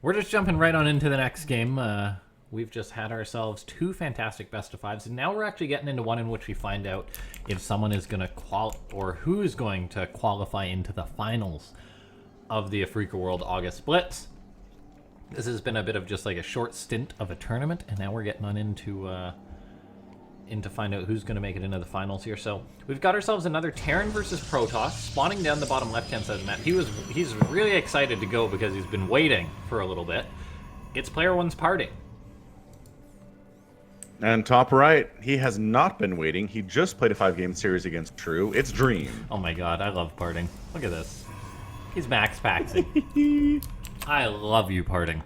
We're just jumping right on into the next game. We've just had ourselves 2 fantastic best of 5s, and now we're actually getting into one in which we find out if someone is going to or who's going to qualify into the finals of the Afreeca World August Blitz. This has been a bit of just like a short stint of a tournament, and now we're getting on into find out who's going to make it into the finals here. So we've got ourselves another Terran versus Protoss spawning down the bottom left-hand side of the map. He's really excited to go because he's been waiting for a little bit. It's player 1's PartinG. And top right, he has not been waiting. He just played a 5-game series against True. It's Dream. Oh my god, I love PartinG. Look at this. He's max paxing. I love you, PartinG.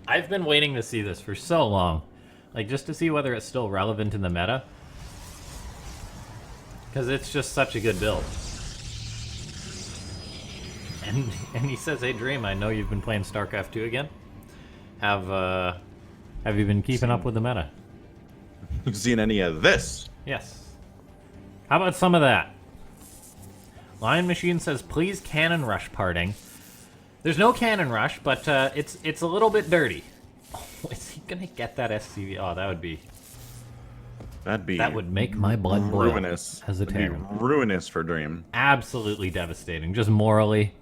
I've been waiting to see this for so long. Like, just to see whether it's still relevant in the meta. Because it's just such a good build. And he says, hey Dream, I know you've been playing StarCraft 2 again. Have you been keeping up with the meta? Seen any of this? Yes. How about some of that? Lion Machine says, please cannon rush PartinG. There's no cannon rush, but it's a little bit dirty. Oh, is he gonna get that SCV? Oh, that would make my blood boil. Ruinous. As a Terran. Ruinous for Dream. Absolutely devastating. Just morally.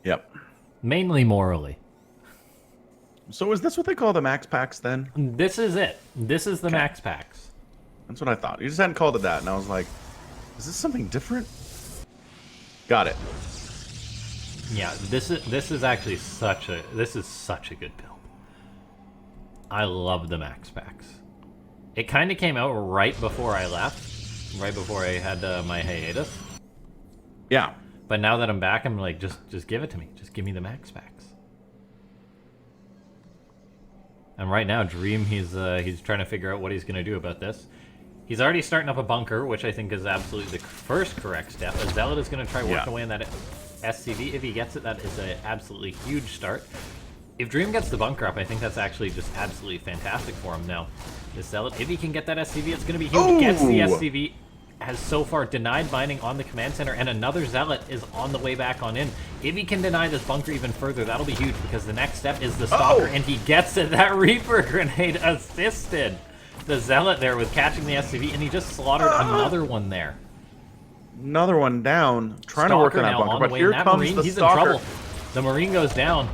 Yep. Mainly morally. So is this what they call the max packs then? This is it. This is the max packs. That's what I thought. You just hadn't called it that, and I was like, is this something different? Got it. Yeah, this is actually such a good build. I love the max packs. It kind of came out right before I left, right before I had my hiatus. Yeah. But now that I'm back, I'm like, just give it to me. Just give me the max packs. And right now, Dream, he's trying to figure out what he's going to do about this. He's already starting up a bunker, which I think is absolutely the first correct step. A Zealot is going to try working away on that SCV. If he gets it, that is an absolutely huge start. If Dream gets the bunker up, I think that's actually just absolutely fantastic for him now. The Zealot, if he can get that SCV, it's going to be huge. Ooh. Gets the SCV, has so far denied mining on the command center, and another Zealot is on the way back on in. If he can deny this bunker even further, that'll be huge, because the next step is the Stalker, and he gets it. That Reaper grenade assisted the Zealot there with catching the SCV, and he just slaughtered another one there. Another one down, trying Stalker to work on that now bunker, on but the way, here and that comes Marine, the he's Stalker. in trouble. The Marine goes down.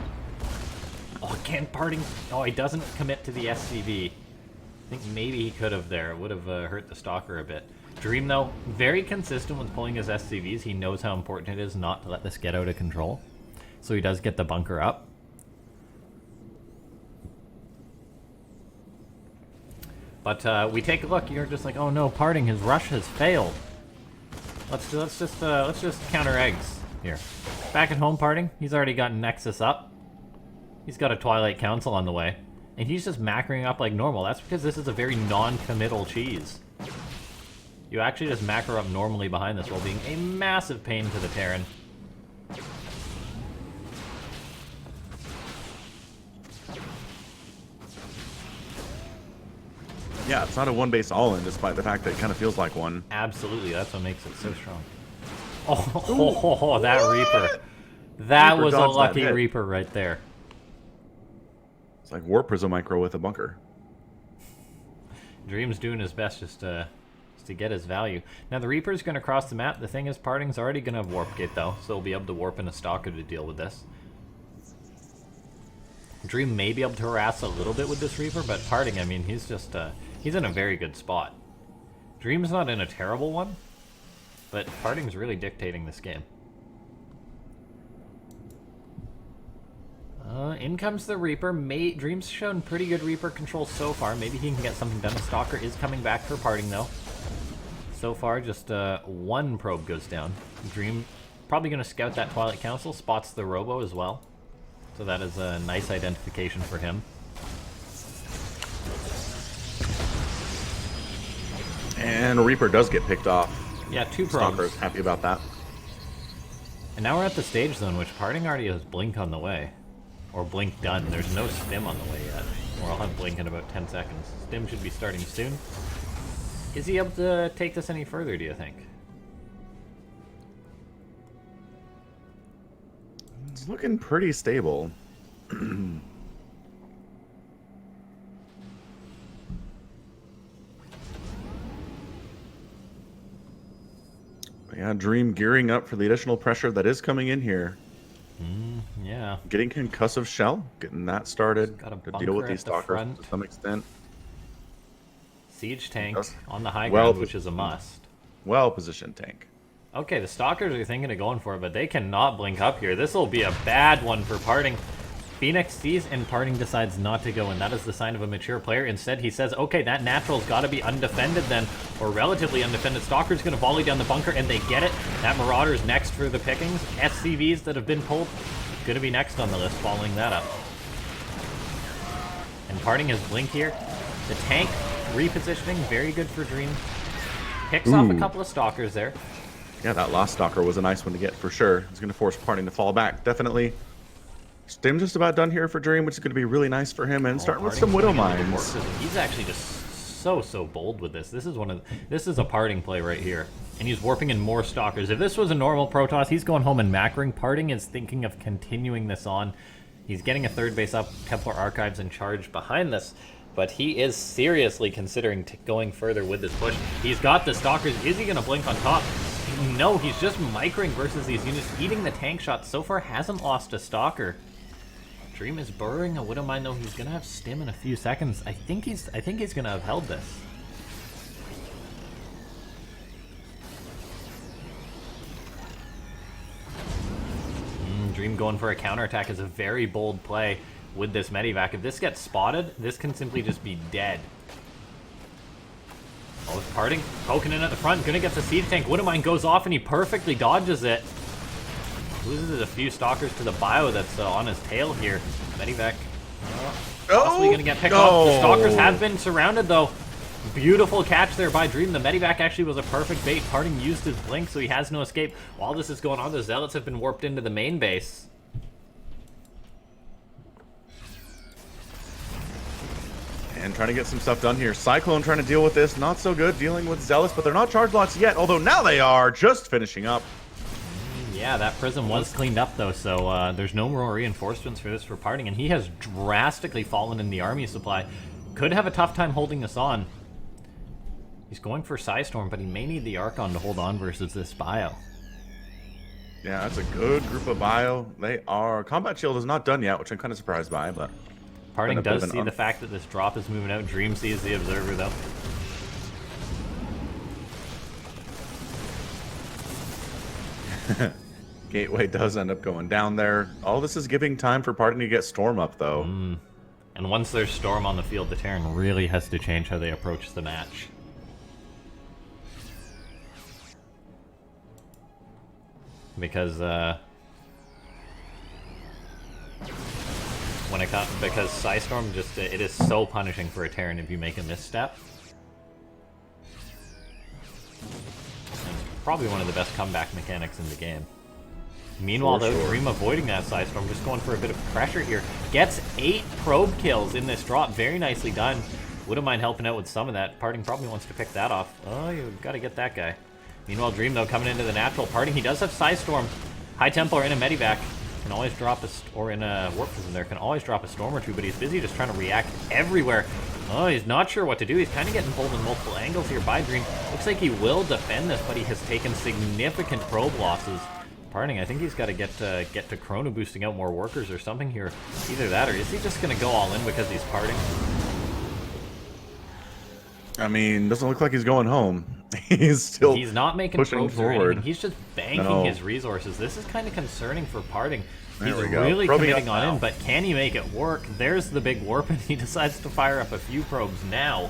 Oh, can't PartinG. Oh, he doesn't commit to the SCV. I think maybe he could have there. It would have hurt the Stalker a bit. Dream, though, very consistent with pulling his SCVs. He knows how important it is not to let this get out of control. So he does get the bunker up. But we take a look. You're just like, oh no, PartinG, his rush has failed. Let's just counter eggs here. Back at home, PartinG, he's already got Nexus up. He's got a Twilight Council on the way. And he's just macroing up like normal. That's because this is a very non-committal cheese. You actually just macro up normally behind this while being a massive pain to the Terran. Yeah, it's not a one-base all-in, despite the fact that it kind of feels like one. Absolutely, that's what makes it so strong. Oh, that Reaper. That Reaper was a dodged that lucky hit. Reaper right there. It's like Warp Prism Micro with a bunker. Dream's doing his best just to get his value. Now the Reaper's going to cross the map. The thing is, PartinG's already going to have Warp Gate though, so he'll be able to warp in a Stalker to deal with this. Dream may be able to harass a little bit with this Reaper, but PartinG, I mean, he's just he's in a very good spot. Dream's not in a terrible one, but PartinG's really dictating this game. In comes the Reaper. Dream's shown pretty good Reaper control so far. Maybe he can get something done. The Stalker is coming back for PartinG though. So far, just one probe goes down. Dream probably going to scout that Twilight Council. Spots the Robo as well. So that is a nice identification for him. And Reaper does get picked off. Yeah, 2 probes. Stalker's happy about that. And now we're at the stage zone, which PartinG already has Blink on the way. Or Blink done. There's no Stim on the way yet. Or I'll have Blink in about 10 seconds. Stim should be starting soon. Is he able to take this any further, do you think? It's looking pretty stable. Yeah, Dream gearing up for the additional pressure that is coming in here. Yeah. Getting concussive shell, getting that started Got a to deal with bunker these at the stalkers front. to some extent. Siege tank Does- on the high well ground, which is a must. Well-positioned tank. Okay, the Stalkers are thinking of going for it, but they cannot blink up here. This will be a bad one for PartinG. Phoenix sees and PartinG decides not to go, and that is the sign of a mature player. Instead, he says, okay, that natural's got to be undefended then, or relatively undefended. Stalker's going to volley down the bunker, and they get it. That Marauder's next for the pickings. SCVs that have been pulled, going to be next on the list following that up. And PartinG has blink here. The tank repositioning, very good for Dream. Picks off a couple of Stalkers there. Yeah, that last stalker was a nice one to get for sure. It's going to force PartinG to fall back, definitely. Stim just about done here for Dream, which is going to be really nice for him. And starting with some Widow Mines. He's actually just so bold with this. This is a PartinG play right here. And he's warping in more Stalkers. If this was a normal Protoss, he's going home and macroing. PartinG is thinking of continuing this on. He's getting a third base up, Templar Archives in charge behind this. But he is seriously considering going further with this push. He's got the Stalkers. Is he going to blink on top? No, he's just microing versus these units. Eating the tank shot so far hasn't lost a Stalker. Dream is burrowing a Widow Mine though. He's gonna have stim in a few seconds. I think he's gonna have held this. Dream going for a counterattack is a very bold play with this Medivac. If this gets spotted, this can simply just be dead. Oh, it's PartinG poking in at the front. Gonna get the siege tank. Widow Mine goes off and he perfectly dodges it. Loses a few Stalkers to the bio that's on his tail here. Medivac possibly going to get picked off. The Stalkers have been surrounded, though. Beautiful catch there by Dream. The Medivac actually was a perfect bait. PartinG used his blink, so he has no escape. While this is going on, the Zealots have been warped into the main base. And trying to get some stuff done here. Cyclone trying to deal with this. Not so good dealing with Zealots, but they're not charge lots yet. Although now they are just finishing up. Yeah, that prism was cleaned up, though, so there's no more reinforcements for this for PartinG, and he has drastically fallen in the army supply. Could have a tough time holding this on. He's going for Psystorm, but he may need the Archon to hold on versus this bio. Yeah, that's a good group of bio. They are... Combat Shield is not done yet, which I'm kind of surprised by, but... PartinG does see the fact that this drop is moving out. Dream sees the Observer, though. Gateway does end up going down there. All this is giving time for PartinG to get Storm up, though. And once there's Storm on the field, the Terran really has to change how they approach the match. Because, because Psystorm just, it is so punishing for a Terran if you make a misstep. It's probably one of the best comeback mechanics in the game. Meanwhile, though, Dream avoiding that Psystorm, just going for a bit of pressure here. Gets 8 probe kills in this drop. Very nicely done. Wouldn't mind helping out with some of that. PartinG probably wants to pick that off. Oh, you got to get that guy. Meanwhile, Dream, though, coming into the natural. PartinG, he does have Psystorm. High Templar in a Medivac. Can always drop a... or in a Warp Prism there. Can always drop a Storm or two, but he's busy just trying to react everywhere. Oh, he's not sure what to do. He's kind of getting pulled in multiple angles here by Dream. Looks like he will defend this, but he has taken significant probe losses. PartinG, I think he's got to get to Chrono boosting out more workers or something here. Either that, or is he just going to go all in because he's PartinG? I mean, doesn't look like he's going home. He's not making pushing probes or anything. forward. He's just banking his resources. This is kind of concerning for PartinG. He's There we go. really Probing committing up on now. in, but can he make it work? There's the big warp, and he decides to fire up a few probes now.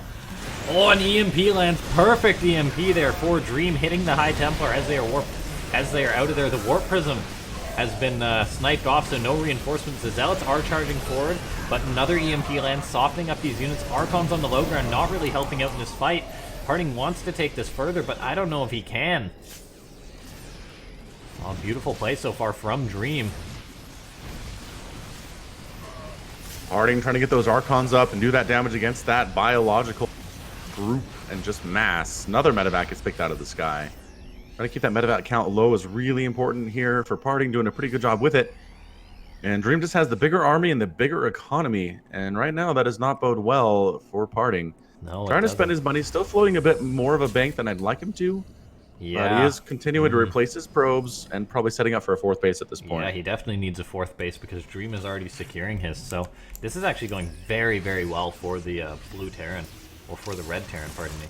Oh, an EMP lands. Perfect EMP there for Dream, hitting the High Templar as they are warped. As they are out of there, the Warp Prism has been sniped off, so no reinforcements. The Zealots are charging forward, but another EMP lands, softening up these units. Archon's on the low ground, not really helping out in this fight. PartinG wants to take this further, but I don't know if he can. Oh, beautiful play so far from Dream. PartinG trying to get those Archons up and do that damage against that biological group and just mass. Another Medivac is picked out of the sky. Trying to keep that Medivac count low is really important here for PartinG, doing a pretty good job with it. And Dream just has the bigger army and the bigger economy, and right now that does not bode well for PartinG. No, Trying to spend his money, still floating a bit more of a bank than I'd like him to. Yeah. But he is continuing to replace his probes and probably setting up for a 4th base at this point. Yeah, he definitely needs a 4th base because Dream is already securing his. So this is actually going very, very well for the blue Terran, or for the red Terran, pardon me.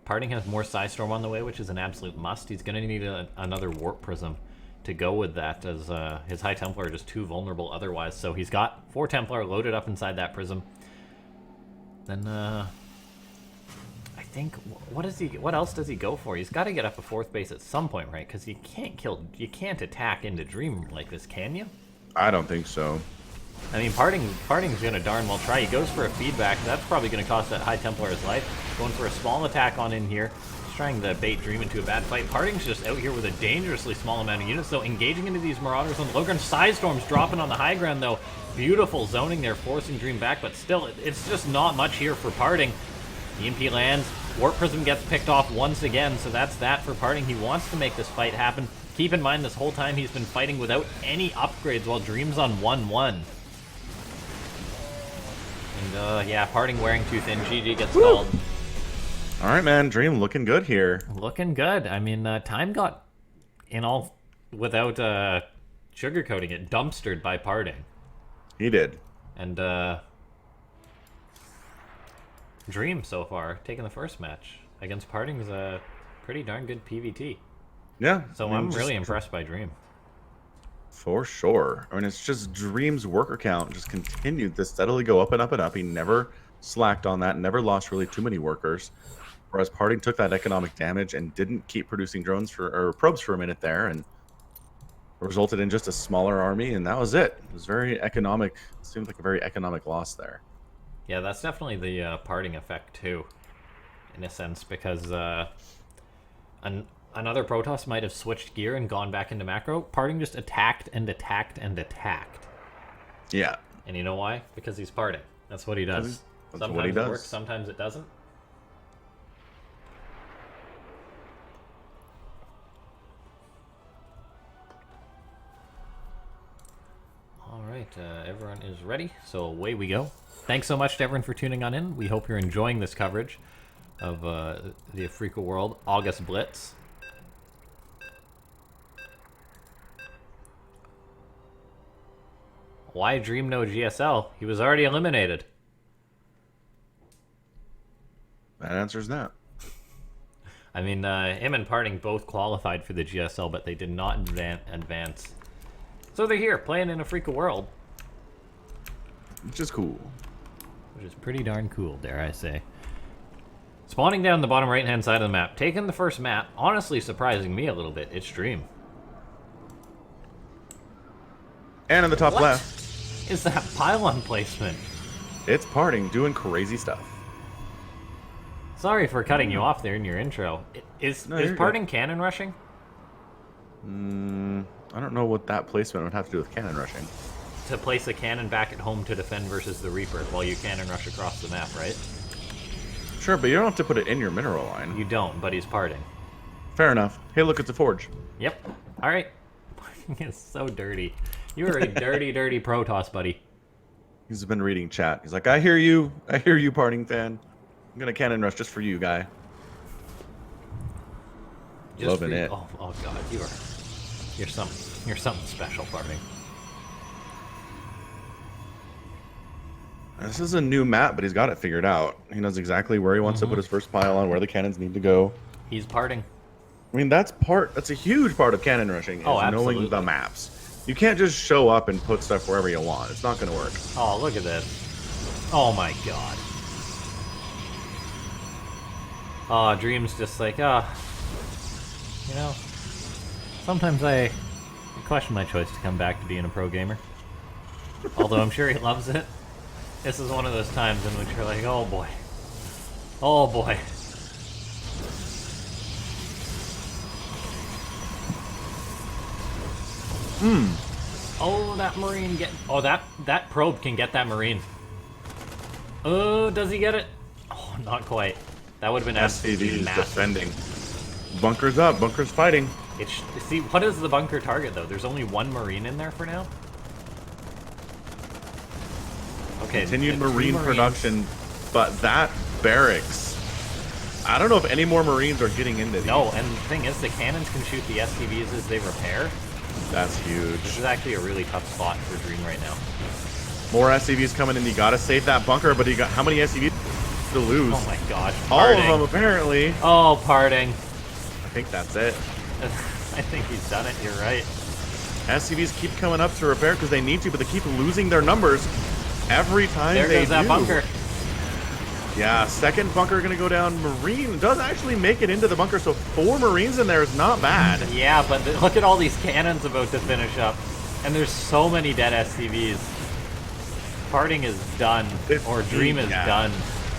PartinG has more Psystorm on the way, which is an absolute must. He's going to need another Warp Prism to go with that, as his High Templar are just too vulnerable otherwise. So he's got 4 Templar loaded up inside that Prism. Then, I think, what else does he go for? He's got to get up a 4th base at some point, right? Because you can't attack into Dream like this, can you? I don't think so. I mean, PartinG's gonna darn well try. He goes for a feedback. That's probably gonna cost that High Templar his life. Going for a small attack on in here. He's trying to bait Dream into a bad fight. PartinG's just out here with a dangerously small amount of units, though, engaging into these Marauders on the low ground. Psystorm's dropping on the high ground, though. Beautiful zoning there, forcing Dream back, but still, it's just not much here for PartinG. EMP lands. Warp Prism gets picked off once again, so that's that for PartinG. He wants to make this fight happen. Keep in mind, this whole time he's been fighting without any upgrades while Dream's on 1-1. And, yeah, PartinG wearing tooth in. GG gets called. All right, man. Dream looking good here. Looking good. I mean, time got, in all, without sugarcoating it, dumpstered by PartinG. He did. And, Dream, so far, taking the first match against PartinG's a pretty darn good PVT. Yeah. So I'm really impressed by Dream. For sure. I mean, it's just Dream's worker count just continued to steadily go up and up and up. He never slacked on that, never lost really too many workers. Whereas PartinG took that economic damage and didn't keep producing probes for a minute there, and resulted in just a smaller army, and that was it. It was very economic. It seemed like a very economic loss there. Yeah, that's definitely the PartinG effect too, in a sense, because another Protoss might have switched gear and gone back into macro. PartinG just attacked and attacked and attacked. Yeah. And you know why? Because he's PartinG. That's what he does. Sometimes it works, sometimes it doesn't. All right, everyone is ready, so away we go. Thanks so much to everyone for tuning on in. We hope you're enjoying this coverage of the Afreeca World August Blitz. Why Dream no GSL? He was already eliminated. That answers that. I mean, him and PartinG both qualified for the GSL, but they did not advance. So they're here, playing in Afreeca World. Which is cool. Which is pretty darn cool, dare I say. Spawning down the bottom right-hand side of the map, taking the first map, honestly surprising me a little bit. It's Dream. And in the top What left is that pylon placement? It's PartinG doing crazy stuff. Sorry for cutting you off there in your intro. Is PartinG cannon rushing? I don't know what that placement would have to do with cannon rushing. To place a cannon back at home to defend versus the Reaper while you cannon rush across the map, right? Sure, but you don't have to put it in your mineral line. You don't, but he's PartinG. Fair enough. Hey, look, it's a forge. Yep. All right. PartinG is so dirty. You are a dirty, dirty Protoss, buddy. He's been reading chat. He's like, I hear you, PartinG fan. I'm gonna cannon rush just for you, guy. Just Loving it. Oh God, you're something special, PartinG. This is a new map, but he's got it figured out. He knows exactly where he wants to put his first pylon, where the cannons need to go. He's PartinG. I mean, that's a huge part of cannon rushing, is knowing the maps. You can't just show up and put stuff wherever you want. It's not going to work. Oh, look at this. Oh my God. Oh, Dream's just like, you know, sometimes I question my choice to come back to being a pro gamer. Although I'm sure he loves it. This is one of those times in which you're like, oh boy. Oh boy. Oh, that Marine that probe can get that Marine. Oh, does he get it? Oh, not quite. That would have been absolutely massive. Defending. Bunkers up, bunkers fighting. See, what is the bunker target though? There's only one Marine in there for now. Okay, Continued the Marine production, but that barracks. I don't know if any more Marines are getting into these. No, and the thing is, the cannons can shoot the SCVs as they repair. That's huge. This is actually a really tough spot for Dream right now. More SCVs coming in. You gotta save that bunker, but you got how many SCVs to lose? Oh my gosh. All of them, apparently. Oh, PartinG. I think that's it. I think he's done it. You're right. SCVs keep coming up to repair because they need to, but they keep losing their numbers every time they do. There goes that bunker. Yeah, second bunker going to go down. Marine does actually make it into the bunker, so 4 Marines in there is not bad. Yeah, but look at all these cannons about to finish up. And there's so many dead SCVs. PartinG is done, or Dream is done.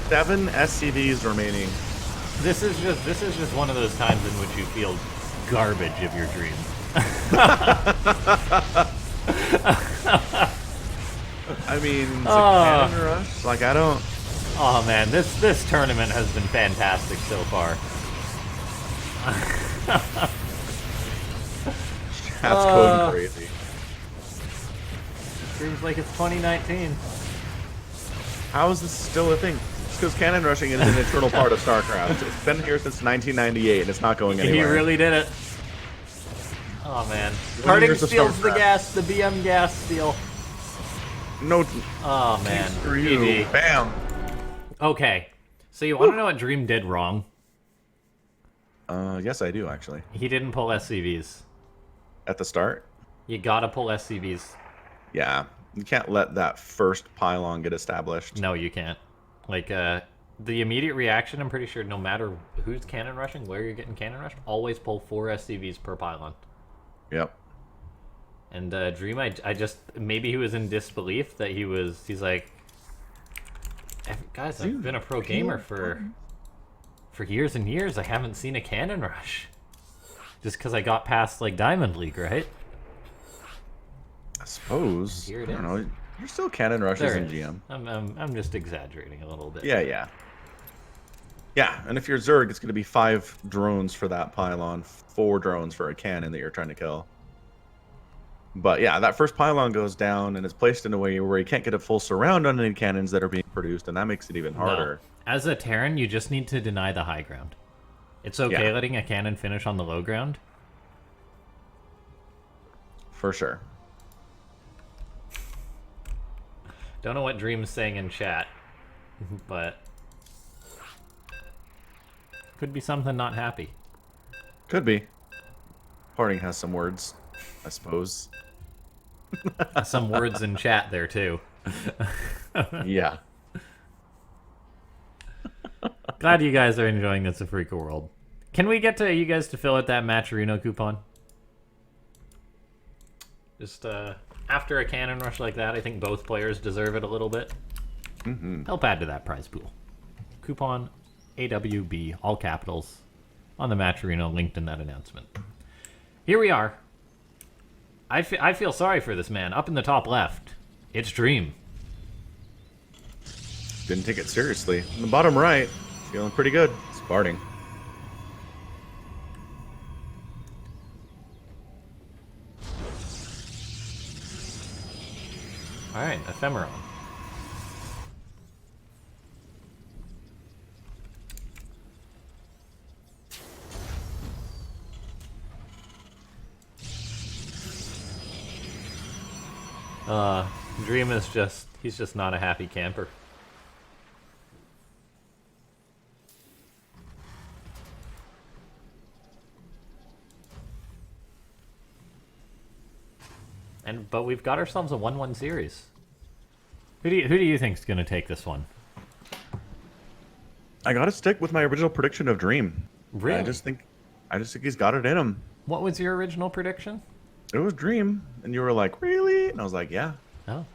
7 SCVs remaining. This is just one of those times in which you feel garbage of your dream. I mean, it's a cannon rush. Like, I don't... Oh man, this tournament has been fantastic so far. Chat's going crazy. Seems like it's 2019. How is this still a thing? It's because cannon rushing is an internal part of StarCraft. It's been here since 1998, and it's not going anywhere. He really did it. Oh man. PartinG steals the gas, the BM gas steal. No. Oh man. Screw you. GG. Bam. Okay. So you want to know what Dream did wrong? Yes, I do, actually. He didn't pull SCVs. At the start? You gotta pull SCVs. Yeah. You can't let that first pylon get established. No, you can't. Like, the immediate reaction, I'm pretty sure no matter who's cannon rushing, where you're getting cannon rushed, always pull 4 SCVs per pylon. Yep. And Dream, I just, maybe he was in disbelief that he's like, guys, I've been a pro gamer for years and years. I haven't seen a cannon rush. Just because I got past, like, Diamond League, right? I suppose. Here it I don't know. You're still cannon rushes in GM. I'm just exaggerating a little bit. Yeah. Yeah, and if you're Zerg, it's going to be 5 drones for that pylon, 4 drones for a cannon that you're trying to kill. But yeah, that first pylon goes down and it's placed in a way where you can't get a full surround on any cannons that are being produced, and that makes it even harder. No. As a Terran, you just need to deny the high ground. It's okay letting a cannon finish on the low ground. For sure. Don't know what Dream's saying in chat, but could be something not happy. Could be. PartinG has some words, I suppose. Some words in chat there too. Yeah. Glad you guys are enjoying this Afreeca world. Can we get to you guys to fill out that Matcherino coupon? Just after a cannon rush like that, I think both players deserve it a little bit. Help add to that prize pool. Coupon AWB, all capitals, on the Matcherino, linked in that announcement. Here we are. I feel sorry for this man. Up in the top left, it's Dream. Didn't take it seriously. In the bottom right, feeling pretty good. It's PartinG. Alright, Ephemeron. Dream is he's just not a happy camper. But we've got ourselves a 1-1 series. Who do you think's gonna take this one? I gotta stick with my original prediction of Dream. Really? I just think he's got it in him. What was your original prediction? It was Dream, and you were like, really? And I was like, yeah. Oh.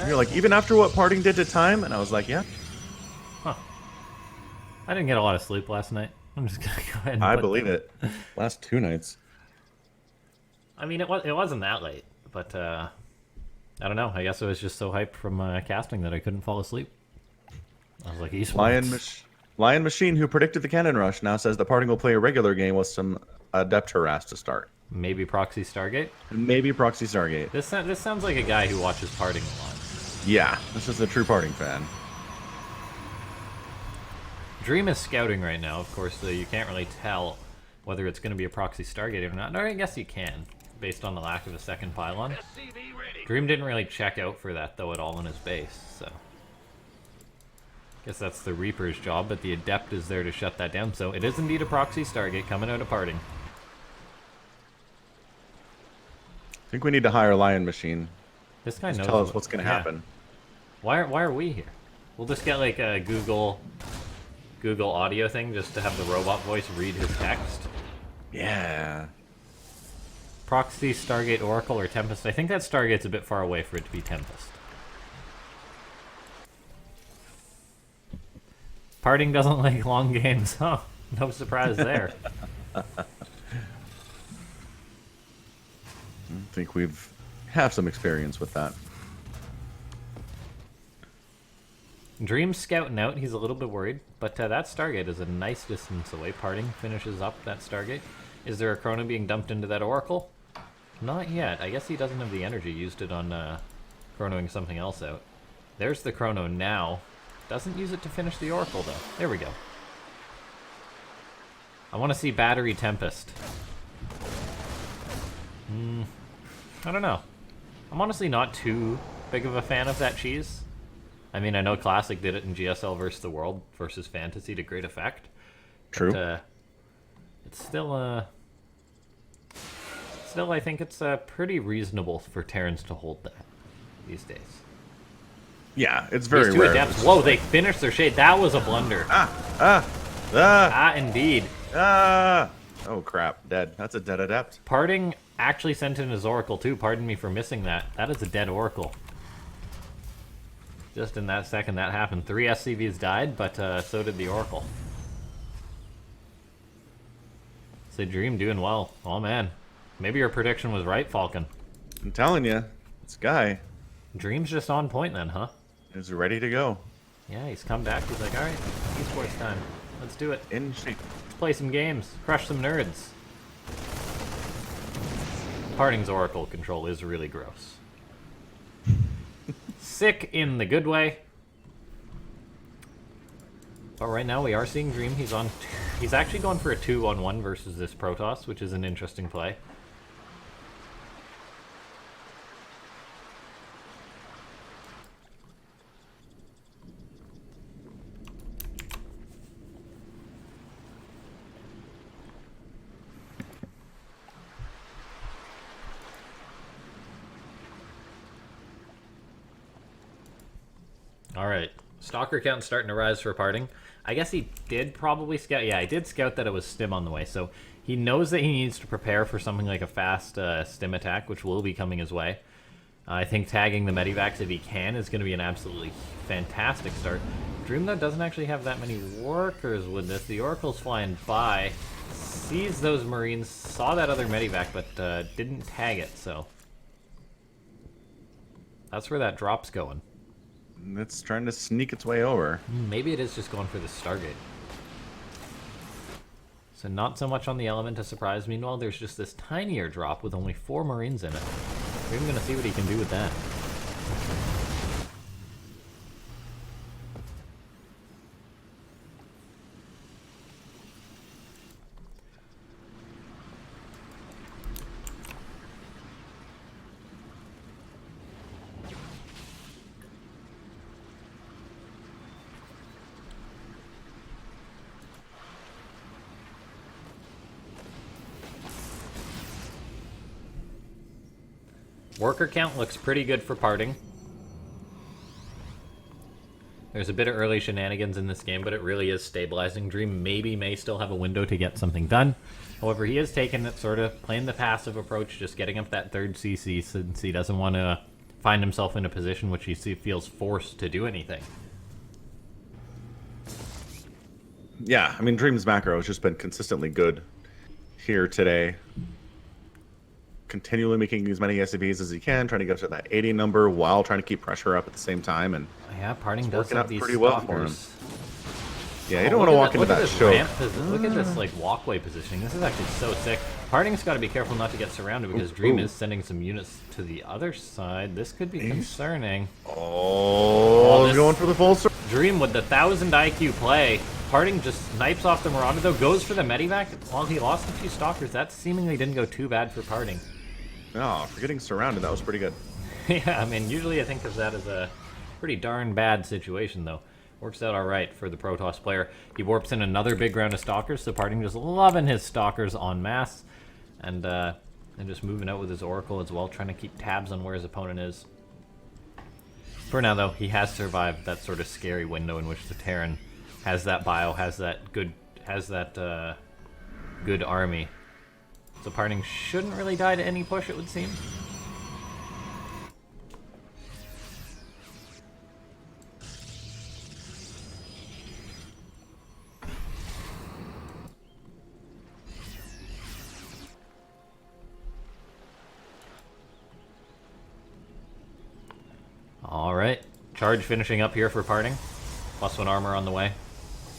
You're like, even after what PartinG did to Time? And I was like, yeah. Huh. I didn't get a lot of sleep last night. I'm just gonna go ahead and I believe it. Last 2 nights. I mean, it wasn't that late, but I don't know. I guess I was just so hyped from casting that I couldn't fall asleep. I was like, esports. Lion Machine, who predicted the cannon rush, now says that PartinG will play a regular game with some adept harass to start. Maybe Proxy Stargate? Maybe Proxy Stargate. This sounds like a guy who watches Parting a lot. Yeah, this is a true Parting fan. Dream is scouting right now, of course, so you can't really tell whether it's going to be a Proxy Stargate or not. Or I guess you can, based on the lack of a second pylon. Dream didn't really check out for that, though, at all in his base, so... Guess that's the Reaper's job, but the Adept is there to shut that down, so it is indeed a Proxy Stargate coming out of Parting. I think we need to hire a Lion Machine. This guy knows. Tell us what's going to happen. Why are we here? We'll just get like a Google audio thing just to have the robot voice read his text. Yeah. Proxy, Stargate, Oracle, or Tempest. I think that Stargate's a bit far away for it to be Tempest. Parting doesn't like long games. Huh. No surprise there. I think we've have some experience with that. Dream's scouting out. He's a little bit worried, but that Stargate is a nice distance away. Parting finishes up that Stargate. Is there a Chrono being dumped into that Oracle? Not yet. I guess he doesn't have the energy. Used it on chronoing something else out. There's the Chrono now. Doesn't use it to finish the Oracle, though. There we go. I want to see Battery Tempest. I don't know. I'm honestly not too big of a fan of that cheese. I mean, I know Classic did it in GSL versus the World versus Fantasy to great effect. True. But, it's still, I think it's pretty reasonable for Terrans to hold that these days. Yeah, it's very These two rare. Adepts. Whoa, they finished their shade. That was a blunder. Indeed. Oh, crap. Dead. That's a dead Adept. Parting actually sent in his Oracle, too. Pardon me for missing that. That is a dead Oracle. Just in that second that happened. 3 SCVs died, but so did the Oracle. So Dream doing well. Oh, man. Maybe your prediction was right, Falcon. I'm telling you, this guy Dream's just on point then, huh? is ready to go. Yeah, he's come back. He's like, all right, esports time. Let's do it. In shape. Let's play some games. Crush some nerds. Parting's Oracle control is really gross. Sick in the good way. But right now we are seeing Dream. He's actually going for a 2-on-1 versus this Protoss, which is an interesting play. Alright, Stalker count starting to rise for Parting. I guess he did probably scout. Yeah, he did scout that it was Stim on the way, so he knows that he needs to prepare for something like a fast Stim attack, which will be coming his way. I think tagging the Medivacs if he can is going to be an absolutely fantastic start. Dream, though, doesn't actually have that many workers with this. The Oracle's flying by, sees those Marines, saw that other Medivac, but didn't tag it, so that's where that drop's going. It's trying to sneak its way over. Maybe it is just going for the Stargate. So not so much on the element to surprise. Meanwhile, there's just this tinier drop with only 4 Marines in it. We're even going to see what he can do with that. Worker count looks pretty good for Parting. There's a bit of early shenanigans in this game, but it really is stabilizing. Dream may still have a window to get something done. However, he has taken it sort of playing the passive approach, just getting up that 3rd CC since he doesn't want to find himself in a position which he feels forced to do anything. Yeah, I mean, Dream's macro has just been consistently good here today. Continually making as many SCVs as he can, trying to get to that 80 number while trying to keep pressure up at the same time. And yeah, Parting does working have out these pretty well for him. Yeah, you don't want to walk into that choke. Look at this like walkway positioning. This is actually so sick. PartinG's got to be careful not to get surrounded because Dream is sending some units to the other side. This could be concerning. Oh, going for the full circle. Dream with the 1000 IQ play. PartinG just snipes off the Marauder though, goes for the medivac. While he lost a few stalkers, that seemingly didn't go too bad for PartinG. Oh, for getting surrounded, that was pretty good. Yeah, I mean, usually I think of that as a pretty darn bad situation though. Works out alright for the Protoss player. He warps in another big round of stalkers, so PartinG just loving his stalkers en masse. And just moving out with his Oracle as well, trying to keep tabs on where his opponent is. For now, though, he has survived that sort of scary window in which the Terran has that bio, has that good army. So PartinG shouldn't really die to any push, it would seem. Alright, charge finishing up here for PartinG. +1 armor on the way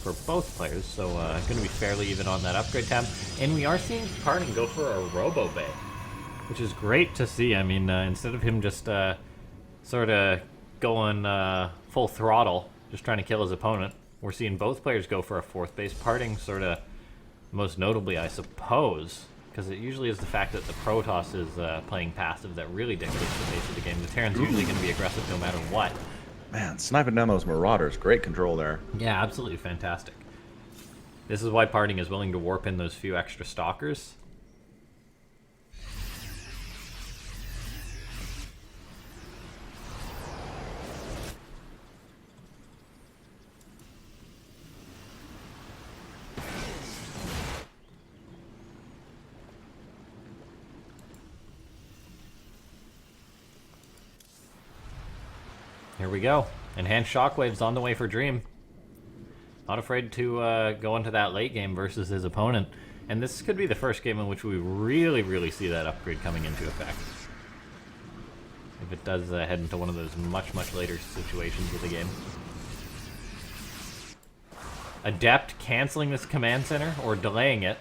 for both players, so it's going to be fairly even on that upgrade tab. And we are seeing PartinG go for a Robo Bay, which is great to see. I mean, instead of him just sort of going full throttle, just trying to kill his opponent, we're seeing both players go for a 4th base. PartinG sort of, most notably, I suppose, because it usually is the fact that the Protoss is playing passive that really dictates the pace of the game. The Terran's usually going to be aggressive no matter what. Man, sniping down those Marauders, great control there. Yeah, absolutely fantastic. This is why PartinG is willing to warp in those few extra stalkers. Here we go. Enhanced Shockwave's on the way for Dream. Not afraid to go into that late game versus his opponent. And this could be the first game in which we really see that upgrade coming into effect. If it does head into one of those much later situations of the game. Adept canceling this command center or delaying it.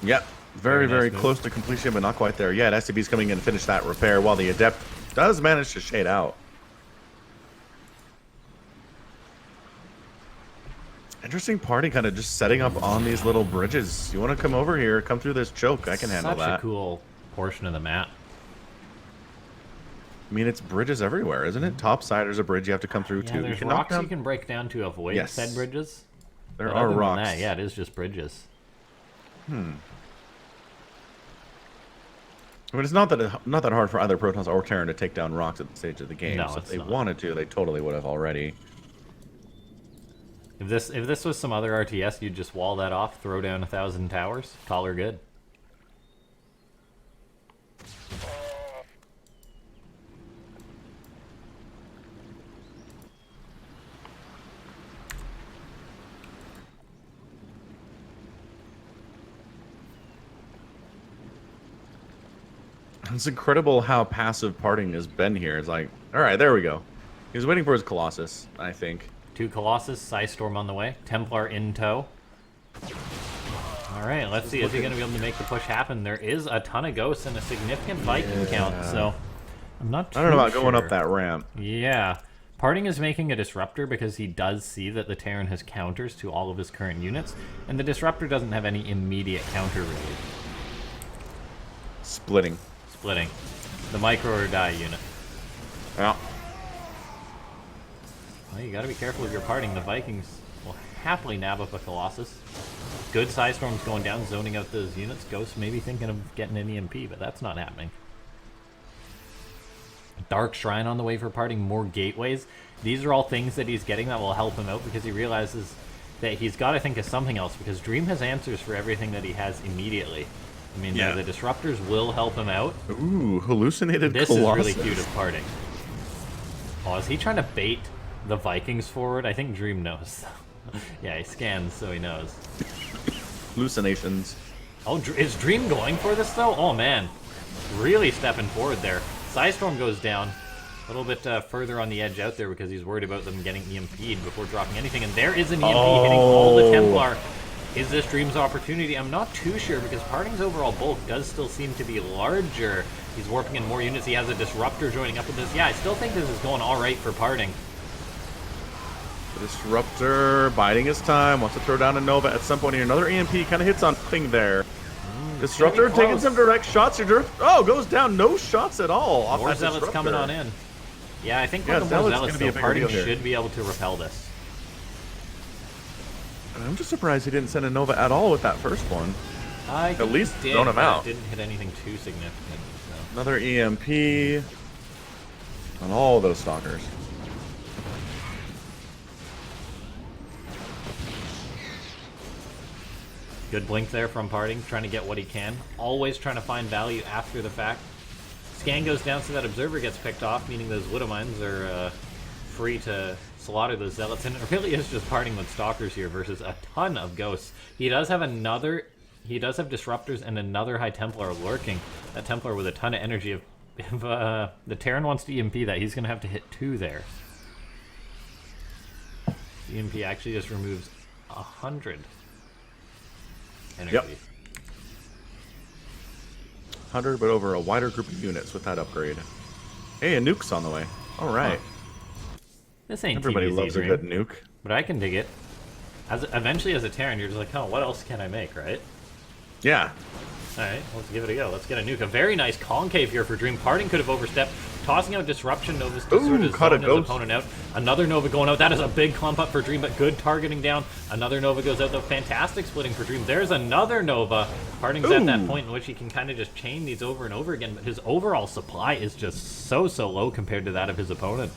Yep. Very close to completion, but not quite there yet. SCB's coming in to finish that repair while the Adept does manage to shade out. Interesting party, kind of just setting up on these little bridges. You want to come over here, come through this choke. I can handle that. Such a cool portion of the map. I mean, it's bridges everywhere, isn't it? Top side, there's a bridge you have to come through too. There's rocks you can break down to avoid said bridges. There are rocks. That, yeah, it is just bridges. I mean, it's not that hard for either Protoss or Terran to take down rocks at the stage of the game. No, so if they wanted to, they totally would have already. If this was some other RTS, you'd just wall that off, throw down 1,000 towers, call her good. It's incredible how passive PartinG has been here. It's like, all right, there we go. He was waiting for his Colossus, I think. 2 Colossus, Psystorm on the way, Templar in tow. Alright, let's see, is he going to be able to make the push happen? There is a ton of ghosts and a significant Viking count, so I'm not too I don't know about sure. going up that ramp. Yeah. PartinG is making a Disruptor because he does see that the Terran has counters to all of his current units, and the Disruptor doesn't have any immediate counter really. Splitting. The micro or die unit. Yeah. Well, you gotta be careful with your PartinG. The Vikings will happily nab up a Colossus. Good Psystorm's going down, zoning out those units. Ghost maybe thinking of getting an EMP, but that's not happening. Dark Shrine on the way for PartinG, more gateways. These are all things that he's getting that will help him out because he realizes that he's got to think of something else because Dream has answers for everything that he has immediately. I mean, the Disruptors will help him out. Ooh, hallucinated This Colossus. is really cute of PartinG. Oh, is he trying to bait the Vikings forward? I think Dream knows. Yeah, he scans, so he knows. Hallucinations. Oh, is Dream going for this, though? Oh, man. Really stepping forward there. Psystorm goes down. A little bit further on the edge out there because he's worried about them getting EMP'd before dropping anything. And there is an EMP hitting all the Templar. Is this Dream's opportunity? I'm not too sure because PartinG's overall bulk does still seem to be larger. He's warping in more units. He has a Disruptor joining up with this. Yeah, I still think this is going all right for PartinG. The Disruptor biding his time, wants to throw down a Nova at some point here. Another EMP kind of hits on thing there. Disruptor taking some direct shots. Oh, goes down. No shots at all. Off more Zealots coming on in. Yeah, I think with the more Zealots, though, PartinG should be able to repel this. I'm just surprised he didn't send a Nova at all with that first one. At least thrown him out. Didn't hit anything too significant. So. Another EMP on all those stalkers. Good blink there from PartinG, trying to get what he can. Always trying to find value after the fact. Scan goes down so that Observer gets picked off, meaning those Widow Mines are free to slaughter those Zealots. And it really is just PartinG with Stalkers here versus a ton of Ghosts. He does have Disruptors and another High Templar lurking. That Templar with a ton of energy. If the Terran wants to EMP that, he's going to have to hit 2 there. The EMP actually just removes 100 energy. Yep. 100, but over a wider group of units with that upgrade. Hey, a nuke's on the way. All right. This ain't Everybody TvZ loves Dream, a good nuke. but I can dig it. Eventually, as a Terran, you're just like, oh, what else can I make, right? Yeah. All right, let's give it a go. Let's get a nuke. A very nice concave here for Dream. PartinG could have overstepped, tossing out Disruption Novas to sort of zone his opponent out. Another Nova going out. That is a big clump up for Dream, but good targeting down. Another Nova goes out, though. Fantastic splitting for Dream. There's another Nova. PartinG's at that point in which he can kind of just chain these over and over again, but his overall supply is just so low compared to that of his opponent.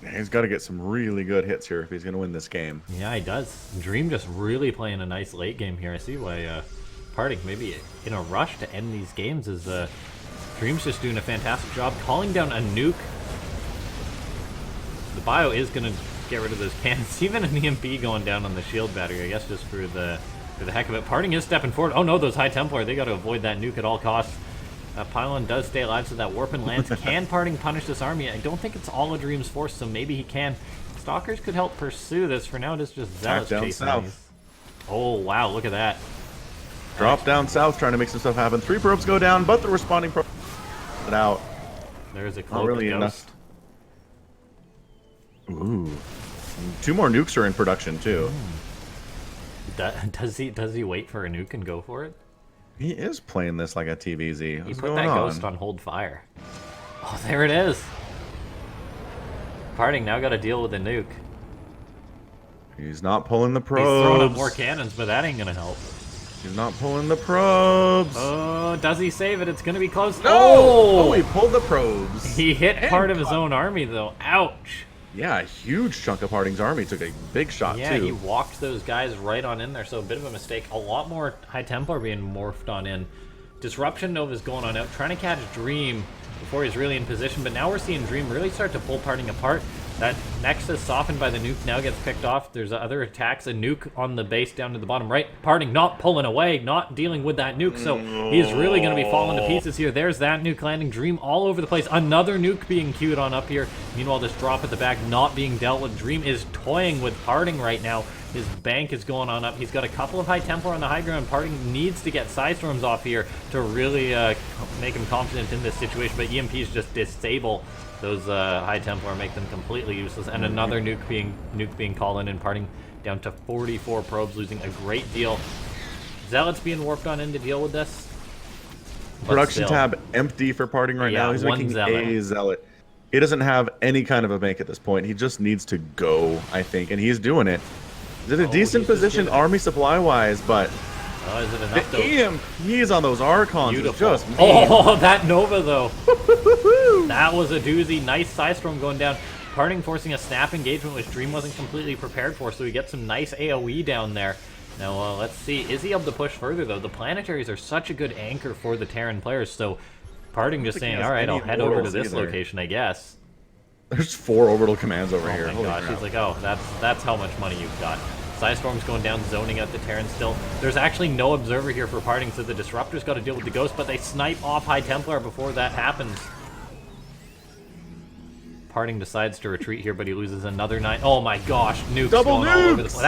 Yeah, he's got to get some really good hits here if he's going to win this game. Yeah, he does. Dream just really playing a nice late game here. I see why PartinG maybe in a rush to end these games is Dream's just doing a fantastic job calling down a nuke. The bio is going to get rid of those cannons. Even an EMP going down on the shield battery, I guess, just for the heck of it. PartinG is stepping forward. Oh no, those High Templar, they got to avoid that nuke at all costs. Pylon does stay alive, so that warp and lance. Can PartinG punish this army? I don't think it's all of Dream's force, so maybe he can. Stalkers could help pursue this. For now, it is just Zealots chasing these. Oh wow, look at that. Drop down south, trying to make some stuff happen. 3 probes go down, but the responding probes it out. There's a cloak really Ghost. Enough. Ooh, 2 more nukes are in production too. Does he wait for a nuke and go for it? He is playing this like a TvZ. He put that Ghost on hold fire. Oh, there it is. PartinG now got to deal with the nuke. He's not pulling the probes. He's throwing up more cannons, but that ain't gonna help. He's not pulling the probes. Oh, does he save it? It's gonna be close. No! Oh, he pulled the probes. He hit part of his own army, though. Ouch. Yeah, a huge chunk of PartinG's army took a big shot, too. Yeah, he walked those guys right on in there, so a bit of a mistake. A lot more High Templar being morphed on in. Disruption Nova's going on out, trying to catch Dream before he's really in position, but now we're seeing Dream really start to pull PartinG apart. That Nexus softened by the nuke now gets picked off. There's other attacks. A nuke on the base down to the bottom right. PartinG not pulling away, not dealing with that nuke, so he's really going to be falling to pieces here. There's that nuke landing. Dream all over the place. Another nuke being queued on up here. Meanwhile, this drop at the back not being dealt with. Dream is toying with PartinG right now. His bank is going on up. He's got a couple of High Templar on the high ground. PartinG needs to get Psystorms off here to really make him confident in this situation, but EMPs just disable those High Templar, make them completely useless. And another nuke being called in, and PartinG down to 44 probes, losing a great deal. Zealots being warped on in to deal with this. Production tab empty for PartinG right now. He's making a Zealot. He doesn't have any kind of a bank at this point. He just needs to go, I think, and he's doing it. He's in a decent position army supply-wise, but oh, is it enough, he's on those Archons. Beautiful. Just oh, that Nova, though. That was a doozy. Nice Psystorm going down. PartinG forcing a snap engagement, which Dream wasn't completely prepared for, so we get some nice AoE down there. Now, let's see. Is he able to push further, though? The planetaries are such a good anchor for the Terran players, so PartinG just saying, all right, I'll head over to this location, I guess. There's 4 orbital commands over here. Oh my gosh, he's like, oh, that's how much money you've got. Psystorm's going down, zoning out the Terran still. There's actually no Observer here for PartinG, so the Disruptor's got to deal with the Ghost, but they snipe off High Templar before that happens. PartinG decides to retreat here, but he loses another 9. Oh my gosh, Nuke's Double going all over the nukes! place.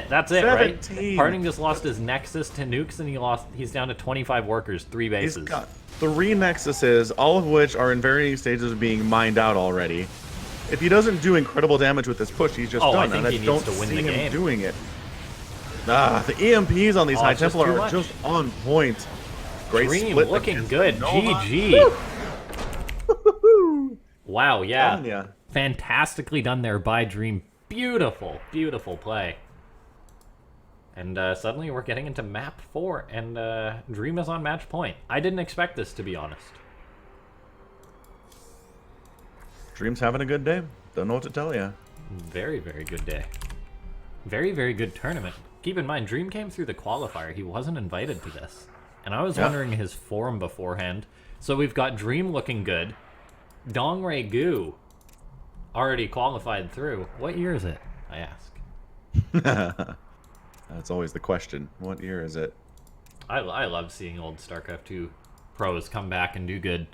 That's it, right? 17. PartinG just lost his Nexus to Nukes, and he's down to 25 workers, 3 bases. He's got 3 Nexuses, all of which are in varying stages of being mined out already. If he doesn't do incredible damage with this push, he's just done. I think and he I needs don't to win see the him game. doing it. The EMPs on these High it's just Templar too are much. just on point. Great Dream split looking against good. Nova. GG. Wow, yeah. Yeah. Fantastically done there by Dream. Beautiful, beautiful play. And suddenly we're getting into map 4, and Dream is on match point. I didn't expect this, to be honest. Dream's having a good day. Don't know what to tell you. Very, very good day. Very, very good tournament. Keep in mind, Dream came through the qualifier. He wasn't invited to this. And I was wondering his form beforehand. So we've got Dream looking good. Dongray Gu already qualified through. What year is it, I ask? That's always the question. What year is it? I love seeing old StarCraft 2 pros come back and do good.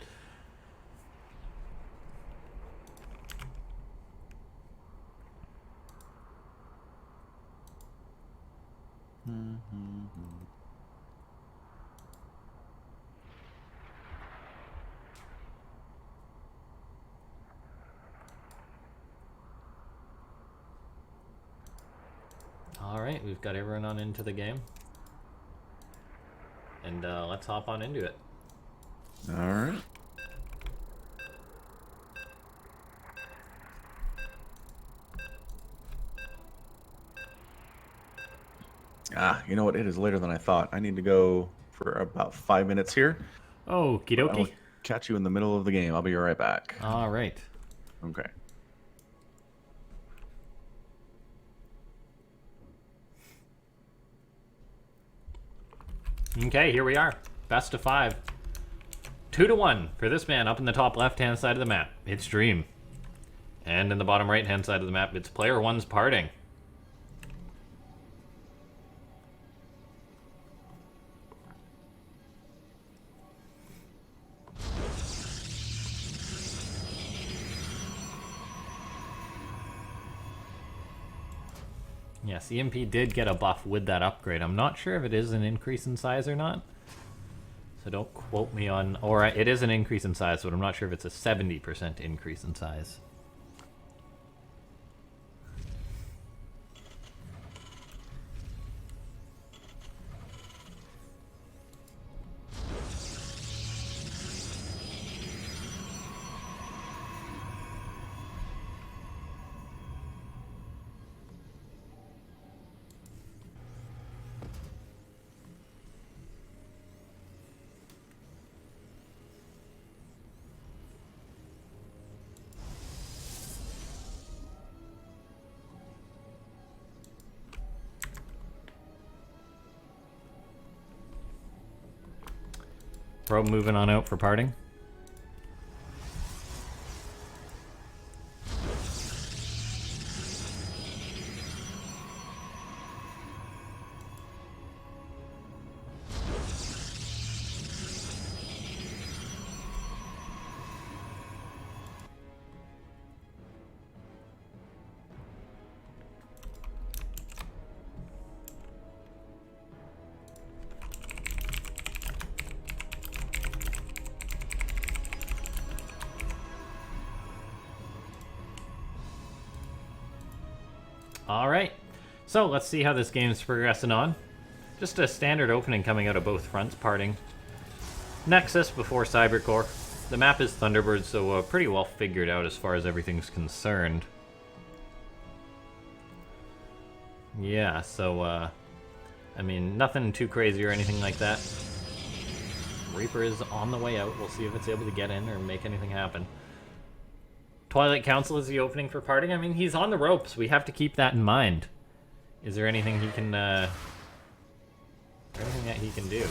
Alright, we've got everyone on into the game. And let's hop on into it. Alright. You know what? It is later than I thought. I need to go for about 5 minutes here. Okie I'll dokie. catch you in the middle of the game. I'll be right back. Alright. Okay. Okay, here we are. Best of 5. 2-1 for this man up in the top left-hand side of the map. It's Dream. And in the bottom right-hand side of the map, it's player 1's PartinG. Yes, EMP did get a buff with that upgrade. I'm not sure if it is an increase in size or not. So don't quote me on... Or it is an increase in size, but I'm not sure if it's a 70% increase in size. Probe moving on out for PartinG. Alright, so let's see how this game's progressing on. Just a standard opening coming out of both fronts, PartinG. Nexus before Cybercore. The map is Thunderbird, so pretty well figured out as far as everything's concerned. Yeah, so, I mean, nothing too crazy or anything like that. Reaper is on the way out. We'll see if it's able to get in or make anything happen. Twilight Council is the opening for PartinG. I mean, he's on the ropes. We have to keep that in mind. Is there anything he can, anything that he can do?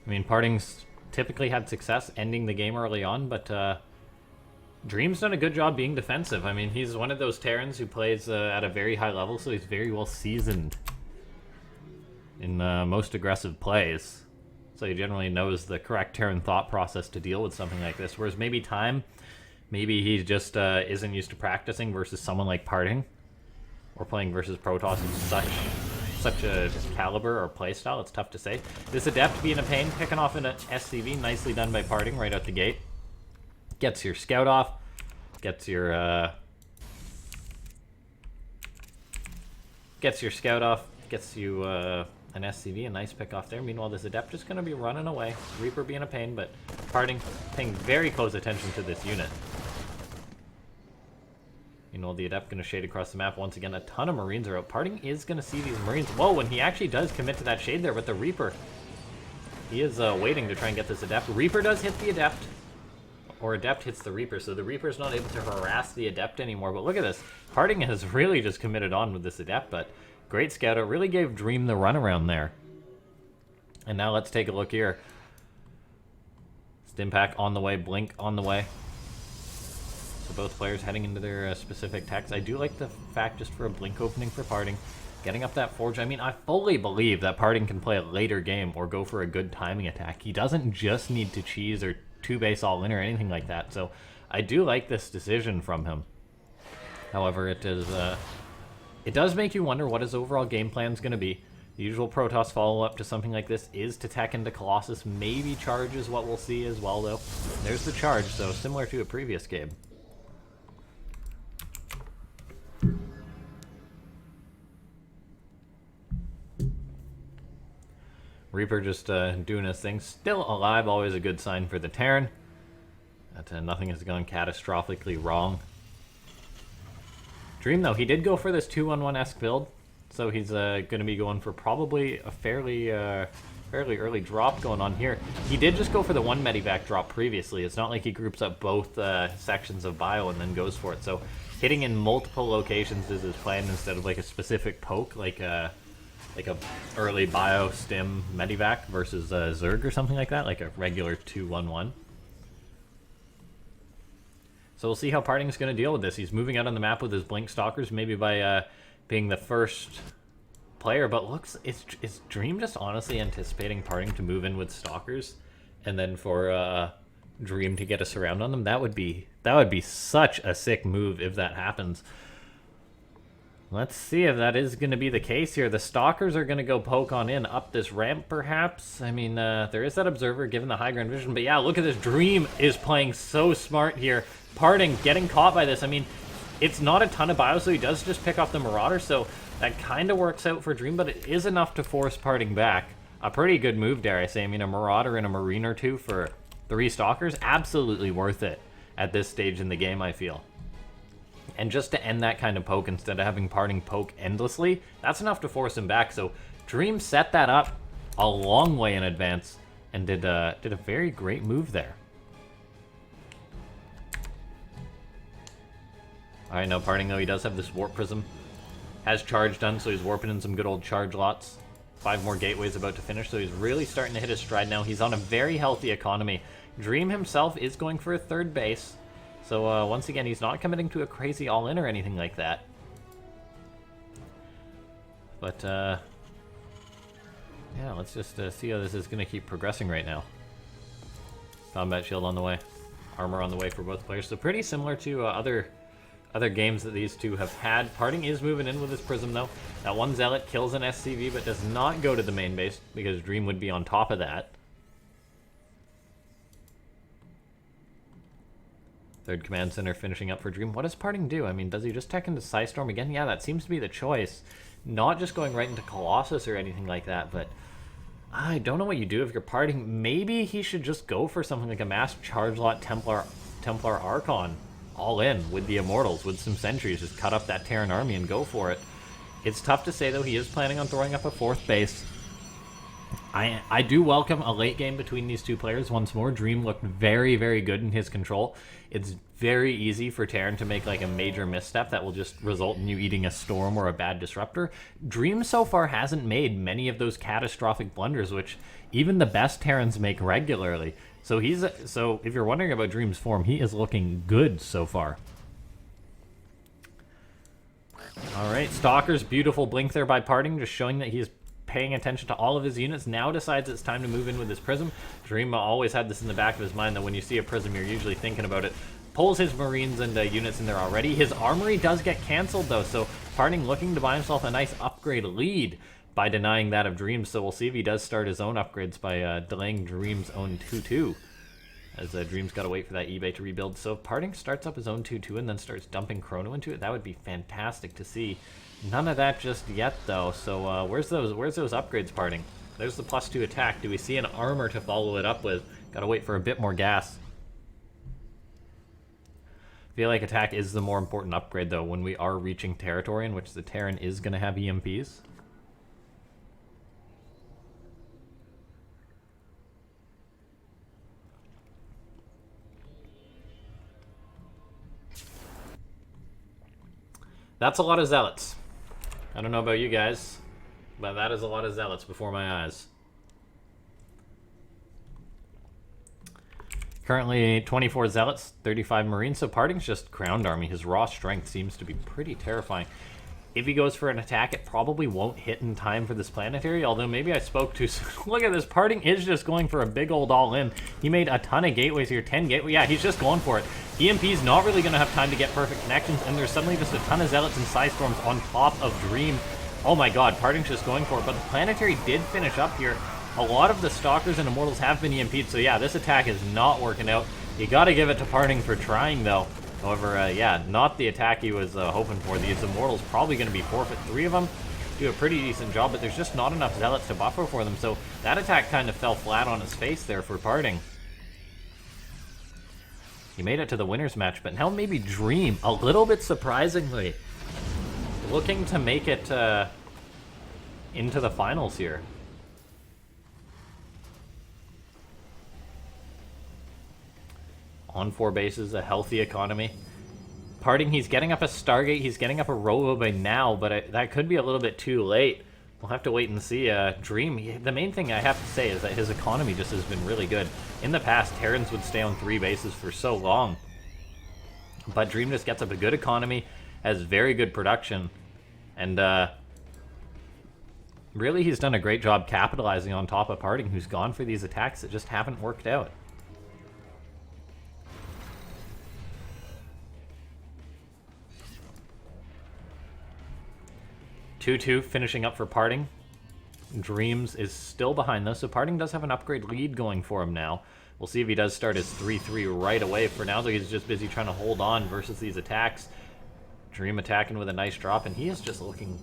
I mean, PartinG's typically had success ending the game early on, but Dream's done a good job being defensive. I mean, he's one of those Terrans who plays at a very high level, so he's very well seasoned in most aggressive plays. So he generally knows the correct Terran thought process to deal with something like this. Whereas maybe Time, maybe he just isn't used to practicing versus someone like PartinG, or playing versus Protoss in such a caliber or playstyle. It's tough to say. This Adept being a pain, picking off an SCV, nicely done by PartinG right out the gate. Gets your scout off, gets your scout off, gets you an SCV, a nice pick off there. Meanwhile, this Adept is going to be running away. Reaper being a pain, but PartinG paying very close attention to this unit. You know, the Adept going to shade across the map once again. A ton of Marines are out. PartinG is going to see these Marines. Whoa, and he actually does commit to that shade there with the Reaper. He is waiting to try and get this Adept. Reaper does hit the Adept. Or Adept hits the Reaper, so the Reaper's not able to harass the Adept anymore. But look at this. PartinG has really just committed on with this Adept, but great scout out. Really gave Dream the runaround there. And now let's take a look here. Stimpack on the way, Blink on the way. So both players heading into their specific techs. I do like the fact just for a Blink opening for PartinG. Getting up that Forge. I mean, I fully believe that PartinG can play a later game or go for a good timing attack. He doesn't just need to cheese or two-base all-in or anything like that. So I do like this decision from him. However, it does make you wonder what his overall game plan is going to be. The usual Protoss follow-up to something like this is to tech into Colossus. Maybe charge is what we'll see as well, though. There's the charge, so similar to a previous game. Reaper just doing his thing. Still alive, always a good sign for the Terran. That nothing has gone catastrophically wrong. Dream, though, he did go for this 2-1-1-esque build. So he's going to be going for probably a fairly early drop going on here. He did just go for the one medivac drop previously. It's not like he groups up both sections of bio and then goes for it. So hitting in multiple locations is his plan instead of like a specific poke, like a early bio stim medivac versus Zerg or something like that, like a regular 2-1-1. So we'll see how PartinG's going to deal with this. He's moving out on the map with his Blink Stalkers, maybe by being the first player, but is Dream just honestly anticipating PartinG to move in with Stalkers and then for Dream to get a surround on them? That would be such a sick move if that happens. Let's see if that is going to be the case here. The Stalkers are going to go poke on in up this ramp, perhaps. I mean, there is that Observer given the high ground vision. But yeah, look at this. Dream is playing so smart here. PartinG getting caught by this. I mean, it's not a ton of bio, so he does just pick off the Marauder. So that kind of works out for Dream, but it is enough to force PartinG back. A pretty good move, dare I say. I mean, a Marauder and a Marine or two for 3 Stalkers, absolutely worth it at this stage in the game, I feel. And just to end that kind of poke instead of having PartinG poke endlessly, that's enough to force him back. So Dream set that up a long way in advance and did a very great move there. Alright, now PartinG, though, he does have this Warp Prism. Has charge done, so he's warping in some good old charge lots. 5 more gateways about to finish, so he's really starting to hit his stride now. He's on a very healthy economy. Dream himself is going for a 3rd base. So once again, he's not committing to a crazy all-in or anything like that. But yeah, let's just see how this is going to keep progressing right now. Combat shield on the way. Armor on the way for both players. So pretty similar to other games that these two have had. PartinG is moving in with his Prism, though. That one Zealot kills an SCV, but does not go to the main base, because Dream would be on top of that. 3rd Command Center finishing up for Dream. What does PartinG do? I mean, does he just tech into Psystorm again? Yeah, that seems to be the choice. Not just going right into Colossus or anything like that, but I don't know what you do if you're PartinG. Maybe he should just go for something like a mass charge lot Templar Archon. All in with the Immortals, with some sentries. Just cut up that Terran army and go for it. It's tough to say, though. He is planning on throwing up a 4th base. I do welcome a late game between these two players once more. Dream looked very, very good in his control. It's very easy for Terran to make like a major misstep that will just result in you eating a Storm or a bad Disruptor. Dream so far hasn't made many of those catastrophic blunders, which even the best Terrans make regularly. So if you're wondering about Dream's form, he is looking good so far. All right, Stalkers, beautiful blink there by PartinG, just showing that he is paying attention to all of his units. Now decides it's time to move in with his Prism. Dream always had this in the back of his mind that when you see a Prism, you're usually thinking about it. Pulls his Marines and units in there already. His Armory does get cancelled, though, so PartinG looking to buy himself a nice upgrade lead by denying that of Dreams. So we'll see if he does start his own upgrades by delaying Dreams' own 2-2. As Dreams got to wait for that eBay to rebuild. So if PartinG starts up his own 2-2 and then starts dumping Chrono into it, that would be fantastic to see. None of that just yet, though. So where's those upgrades, PartinG? There's the +2 attack. Do we see an armor to follow it up with? Got to wait for a bit more gas. I feel like attack is the more important upgrade, though, when we are reaching territory in which the Terran is going to have EMPs. That's a lot of Zealots. I don't know about you guys, but that is a lot of Zealots before my eyes. Currently 24 Zealots, 35 Marines, so PartinG's just Ground Army. His raw strength seems to be pretty terrifying. If he goes for an attack, it probably won't hit in time for this planetary, although maybe I spoke too soon. Look at this, PartinG is just going for a big old all-in. He made a ton of gateways here, 10 gateways. Yeah, he's just going for it. EMP's not really going to have time to get perfect connections, and there's suddenly just a ton of Zealots and Psystorms on top of Dream. Oh my god, PartinG's just going for it, but the planetary did finish up here. A lot of the Stalkers and Immortals have been EMP'd, so yeah, this attack is not working out. You gotta give it to PartinG for trying, though. However, yeah, not the attack he was hoping for. These Immortals probably going to be forfeit. 3 of them do a pretty decent job, but there's just not enough Zealots to buffer for them, so that attack kind of fell flat on its face there for PartinG. He made it to the winner's match, but now maybe Dream, a little bit surprisingly, looking to make it into the finals here. On 4 bases, a healthy economy. PartinG, he's getting up a Stargate, he's getting up a Robo by now, but that could be a little bit too late. We'll have to wait and see. Dream, the main thing I have to say is that his economy just has been really good. In the past, Terrans would stay on 3 bases for so long. But Dream just gets up a good economy, has very good production, and really he's done a great job capitalizing on top of PartinG, who's gone for these attacks that just haven't worked out. Two finishing up for PartinG. Dreams is still behind though, so PartinG does have an upgrade lead going for him now. We'll see if he does start his 3-3 right away. For now, though, he's just busy trying to hold on versus these attacks. Dream attacking with a nice drop, and he is just looking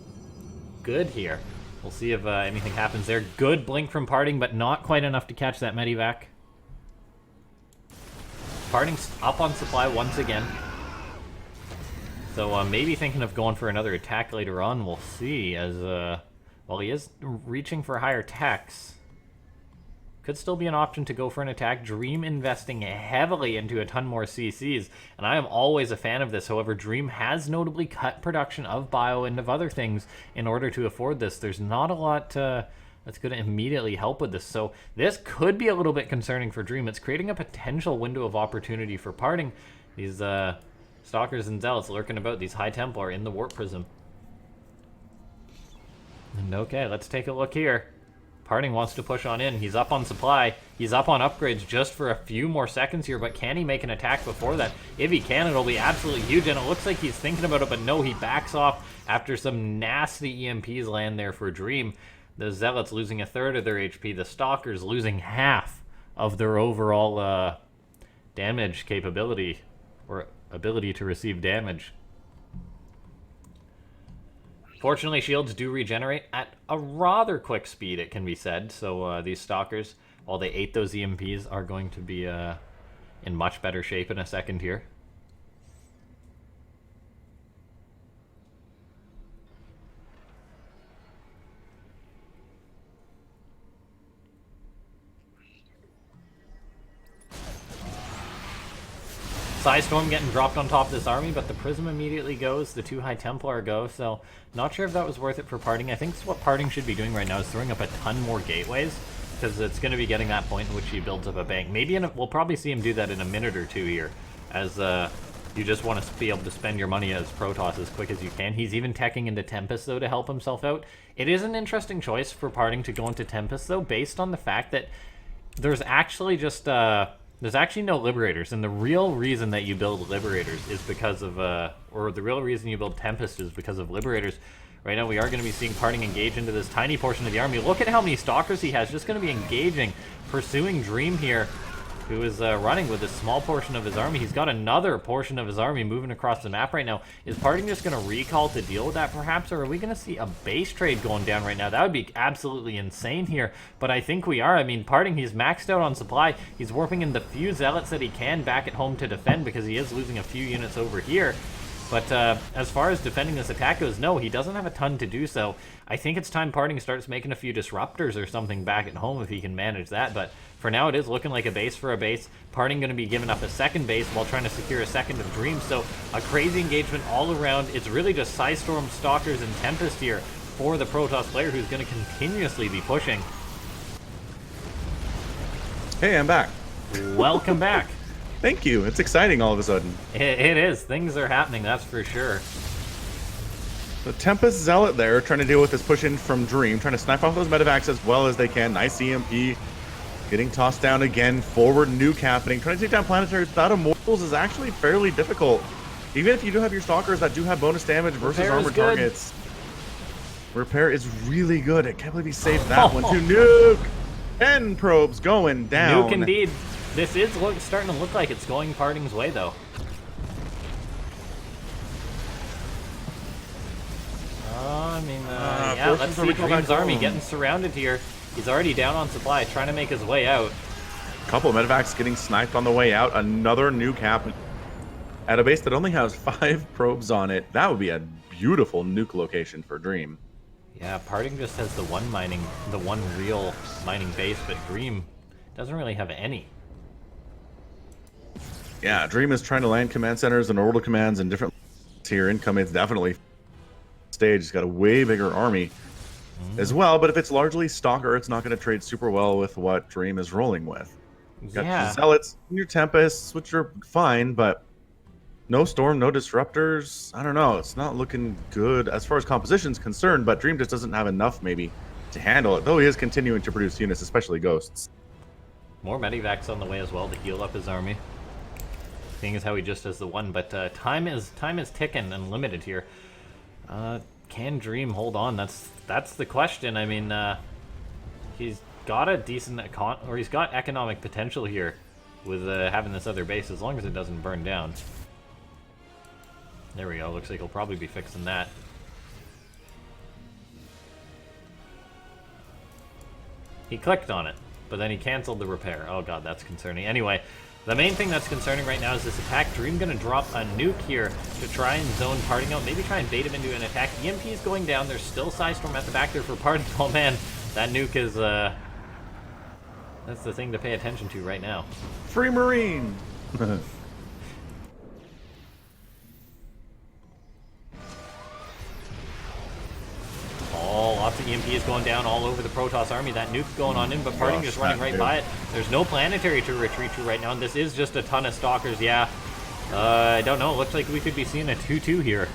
good here. We'll see if anything happens there. Good blink from PartinG, but not quite enough to catch that Medivac. PartinG's up on supply once again. So maybe thinking of going for another attack later on. We'll see, as well, he is reaching for higher attacks. Could still be an option to go for an attack. Dream investing heavily into a ton more CCs, and I am always a fan of this. However, Dream has notably cut production of bio and of other things in order to afford this. There's not a lot that's going to immediately help with this, so this could be a little bit concerning for Dream. It's creating a potential window of opportunity for PartinG. These Stalkers and Zealots lurking about. These High Templar in the Warp Prism. And okay, let's take a look here. PartinG wants to push on in. He's up on supply. He's up on upgrades just for a few more seconds here, but can he make an attack before that? If he can, it'll be absolutely huge, and it looks like he's thinking about it, but no, he backs off after some nasty EMPs land there for Dream. The Zealots losing 1/3 of their HP. The Stalkers losing half of their overall damage capability, or ability to receive damage. Fortunately, shields do regenerate at a rather quick speed, it can be said. So these Stalkers, while they ate those EMPs, are going to be in much better shape in a second here. Psystorm getting dropped on top of this army, but the Prism immediately goes, the 2 High Templar go, so not sure if that was worth it for PartinG. I think what PartinG should be doing right now is throwing up a ton more gateways, because it's going to be getting that point in which he builds up a bank. Maybe we'll probably see him do that in a minute or two here, as You just want to be able to spend your money as Protoss as quick as you can. He's even teching into Tempest, though, to help himself out. It is an interesting choice for PartinG to go into Tempest, though, based on the fact that there's actually just... there's actually no Liberators, and the real reason that you build Liberators is because of... or the real reason you build Tempest is because of Liberators. Right now, we are going to be seeing PartinG engage into this tiny portion of the army. Look at how many Stalkers he has. Just going to be engaging, pursuing Dream here, who is running with a small portion of his army. He's got another portion of his army moving across the map right now. Is PartinG just going to recall to deal with that, perhaps? Or are we going to see a base trade going down right now? That would be absolutely insane here. But I think we are. I mean, PartinG, he's maxed out on supply. He's warping in the few Zealots that he can back at home to defend, because he is losing a few units over here. But as far as defending this attack goes, no, he doesn't have a ton to do so. I think it's time PartinG starts making a few disruptors or something back at home if he can manage that. But for now, it is looking like a base for a base. PartinG going to be giving up a second base while trying to secure a second of Dream. So a crazy engagement all around. It's really just Psystorm, Stalkers, and Tempest here for the Protoss player, who's going to continuously be pushing. Hey, I'm back. Welcome back. Thank you. It's exciting all of a sudden. It is. Things are happening, that's for sure. The Tempest Zealot there trying to deal with this push in from Dream, trying to snipe off those medevacs as well as they can. Nice EMP. Getting tossed down again. Forward nuke happening. Trying to take down planetaries without immortals is actually fairly difficult. Even if you do have your Stalkers that do have bonus damage versus Repair armored is good. targets. Repair is really good. I can't believe he saved that one too. Nuke! 10 probes going down. Nuke indeed. This is starting to look like it's going PartinG's way, though. I mean, yeah, let's see Dream's army getting surrounded here. He's already down on supply, trying to make his way out. A couple of medevacs getting sniped on the way out. Another nuke happening at a base that only has 5 probes on it. That would be a beautiful nuke location for Dream. Yeah, PartinG just has the one real mining base, but Dream doesn't really have any. Yeah, Dream is trying to land command centers and orbital commands and different here. Income is definitely stage. He's got a way bigger army as well, but if it's largely Stalker, it's not going to trade super well with what Dream is rolling with. You've got your Zealots and your Tempests, which are fine, but no Storm, no Disruptors. I don't know. It's not looking good as far as composition's concerned, but Dream just doesn't have enough maybe to handle it, though he is continuing to produce units, especially Ghosts. More Medivacs on the way as well to heal up his army. Seeing as how he just has the one, but time is ticking and limited here. Can Dream hold on? That's the question. I mean, he's got a decent he's got economic potential here with having this other base, as long as it doesn't burn down. There we go. Looks like he'll probably be fixing that. He clicked on it, but then he canceled the repair. Oh god, that's concerning. Anyway, the main thing that's concerning right now is this attack. Dream going to drop a nuke here to try and zone PartinG out. Maybe try and bait him into an attack. EMP is going down. There's still Psystorm at the back there for PartinG. Oh man, that nuke is, that's the thing to pay attention to right now. Free Marine! Oh, lots of EMPs going down all over the Protoss army. That nuke going on in, but PartinG just running right by it. There's no planetary to retreat to right now, and this is just a ton of Stalkers, yeah. I don't know. It looks like we could be seeing a 2-2 here.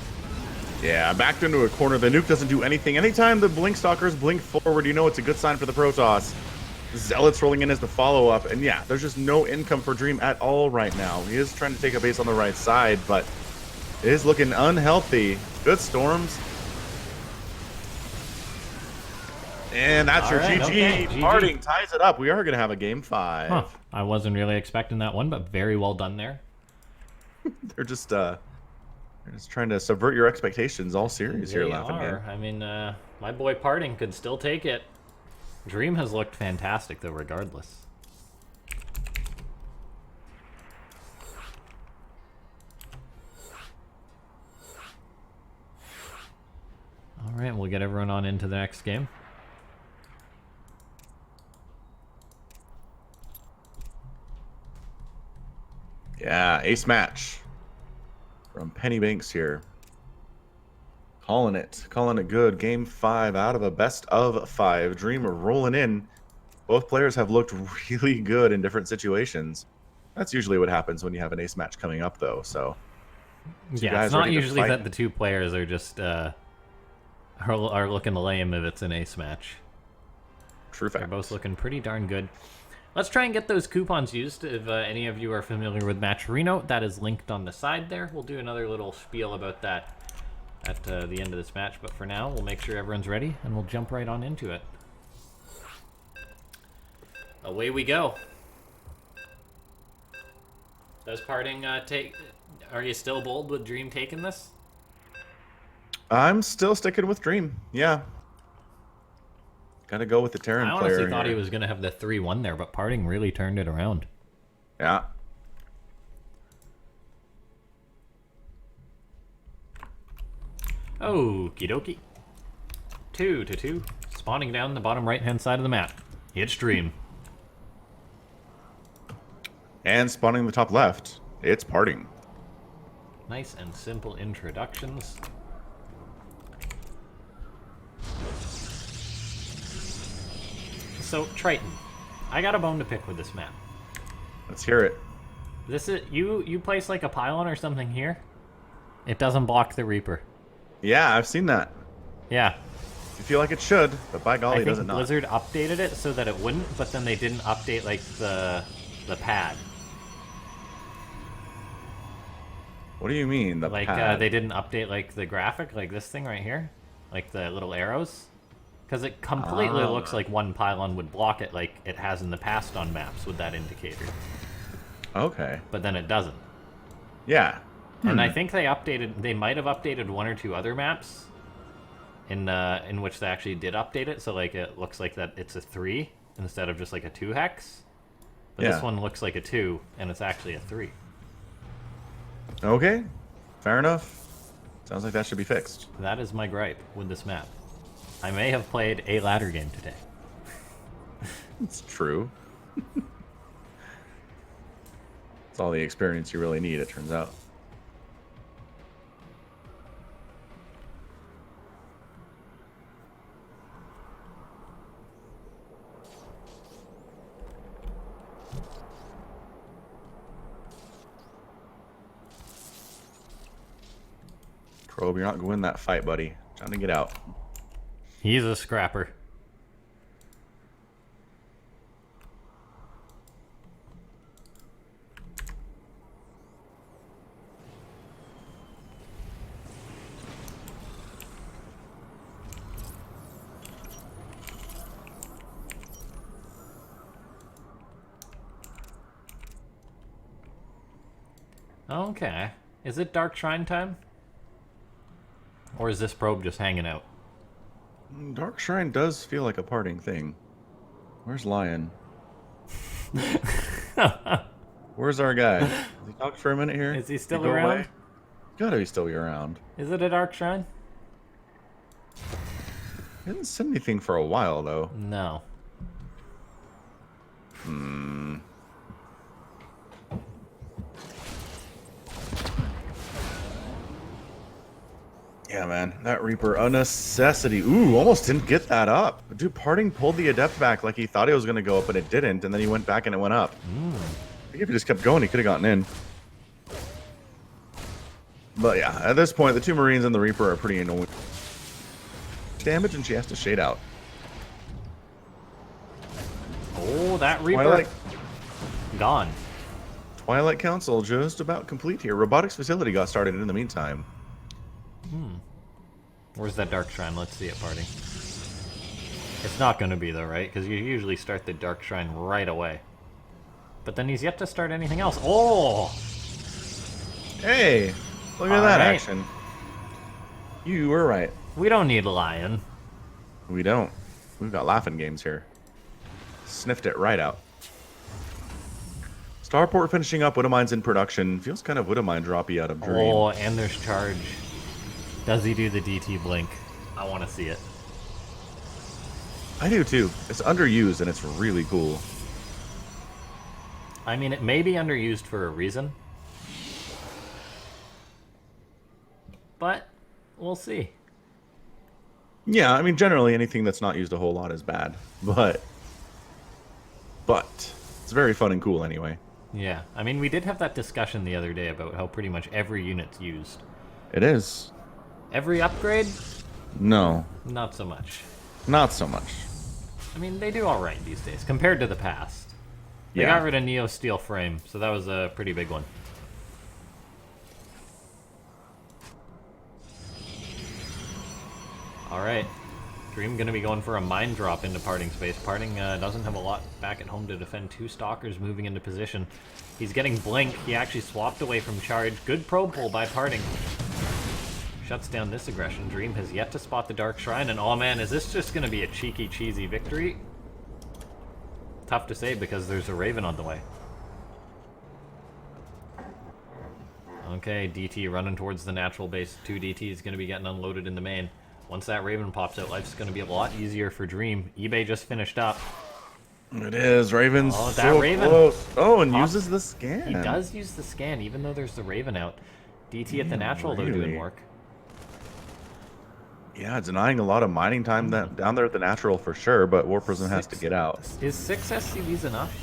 Yeah, backed into a corner. The nuke doesn't do anything. Anytime the Blink Stalkers blink forward, you know it's a good sign for the Protoss. Zealots rolling in as the follow-up, and yeah, there's just no income for Dream at all right now. He is trying to take a base on the right side, but it is looking unhealthy. Good Storms. And that's your GG. Okay, PartinG ties it up. We are going to have a game 5. Huh. I wasn't really expecting that one, but very well done there. They're just trying to subvert your expectations all series here, laughing. I mean, my boy PartinG could still take it. Dream has looked fantastic, though, regardless. All right, we'll get everyone on into the next game. Yeah, ace match from Penny Banks here. Calling it good. Game 5 out of a best of 5. Dream rolling in. Both players have looked really good in different situations. That's usually what happens when you have an ace match coming up, though. So Yeah, it's not usually that the two players are just are looking lame if it's an ace match. True fact. They're both looking pretty darn good. Let's try and get those coupons used. If any of you are familiar with Matcherino, that is linked on the side there. We'll do another little spiel about that at the end of this match, but for now, we'll make sure everyone's ready, and we'll jump right on into it. Away we go. Does Parting take... Are you still bold with Dream taking this? I'm still sticking with Dream, yeah. Gotta go with the Terran player. I honestly thought he was going to have the 3-1 there, but Parting really turned it around. Yeah. Okie dokie. 2-2. Spawning down the bottom right-hand side of the map. It's Dream. And spawning the top left, it's Parting. Nice and simple introductions. So, Triton, I got a bone to pick with this map. Let's hear it. This is you place like a pylon or something here. It doesn't block the Reaper. Yeah, I've seen that. Yeah. You feel like it should, but by golly, I does it think not. Blizzard updated it so that it wouldn't, but then they didn't update like the pad. What do you mean, the Like pad? they didn't update like the graphic, like this thing right here, like the little arrows, because it completely looks like one pylon would block it, like it has in the past on maps with that indicator. Okay. But then it doesn't. Yeah. And I think they updated. They might have updated one or two other maps, in which they actually did update it. So like it looks like that it's a 3 instead of just like a 2 hex. But Yeah. this one looks like a 2, and it's actually a 3. Okay. Fair enough. Sounds like that should be fixed. That is my gripe with this map. I may have played a ladder game today. It's true. It's all the experience you really need, it turns out. Probe, you're not going to win that fight, buddy. Trying to get out. He's a scrapper. Okay. Is it Dark Shrine time? Or is this probe just hanging out? Dark Shrine does feel like a parting thing. Where's Lion? Where's our guy? Has he talked for a minute here? Is he still Did go around? away? Gotta be still around. Is it a Dark Shrine? He hasn't said anything for a while, though. No. Yeah, man. That Reaper, a necessity. Ooh, almost didn't get that up. Dude, Parting pulled the Adept back like he thought he was going to go up, but it didn't. And then he went back and it went up. I think if he just kept going, he could have gotten in. But yeah, at this point, the two Marines and the Reaper are pretty annoying. Damage, and she has to shade out. Oh, that Reaper. Twilight, Gone. Twilight Council just about complete here. Robotics facility got started in the meantime. Where's that Dark Shrine? Let's see it, Party. It's not going to be, though, right? Because you usually start the Dark Shrine right away. But then he's yet to start anything else. Oh! Hey, look at that action. You were right. We don't need Lion. We don't. We've got LaughNgamez here. Sniffed it right out. Starport finishing up. Widowmine's in production. Feels kind of Widowmine droppy out of Dream. Oh, and there's Charge. Does he do the DT blink? I want to see it. I do too. It's underused and it's really cool. I mean, it may be underused for a reason. But we'll see. Yeah, I mean, generally anything that's not used a whole lot is bad. But it's very fun and cool anyway. Yeah, I mean, we did have that discussion the other day about how pretty much every unit's used. It is. Every upgrade? No, Not so much. not so much. I mean, they do alright these days, compared to the past. They Yeah. got rid of Neo Steel Frame, so that was a pretty big one. Alright. Dream gonna be going for a mine drop into Parting space. Parting doesn't have a lot back at home to defend. Two Stalkers moving into position. He's getting Blink. He actually swapped away from charge. Good probe pull by Parting. Shuts down this aggression. Dream has yet to spot the Dark Shrine, and oh man, is this just gonna be a cheeky, cheesy victory? Tough to say because there's a Raven on the way. Okay, DT running towards the natural base. 2 DT is going to be getting unloaded in the main. Once that Raven pops out, life's going to be a lot easier for Dream. eBay just finished up. It is. Raven's Oh, that so Raven. close. Oh, and uses the scan. He does use the scan, even though there's the Raven out. DT at the natural, though, doing really? work. Yeah, denying a lot of mining time down there at the natural for sure, but War Prism has to get out. Is 6 SCVs enough?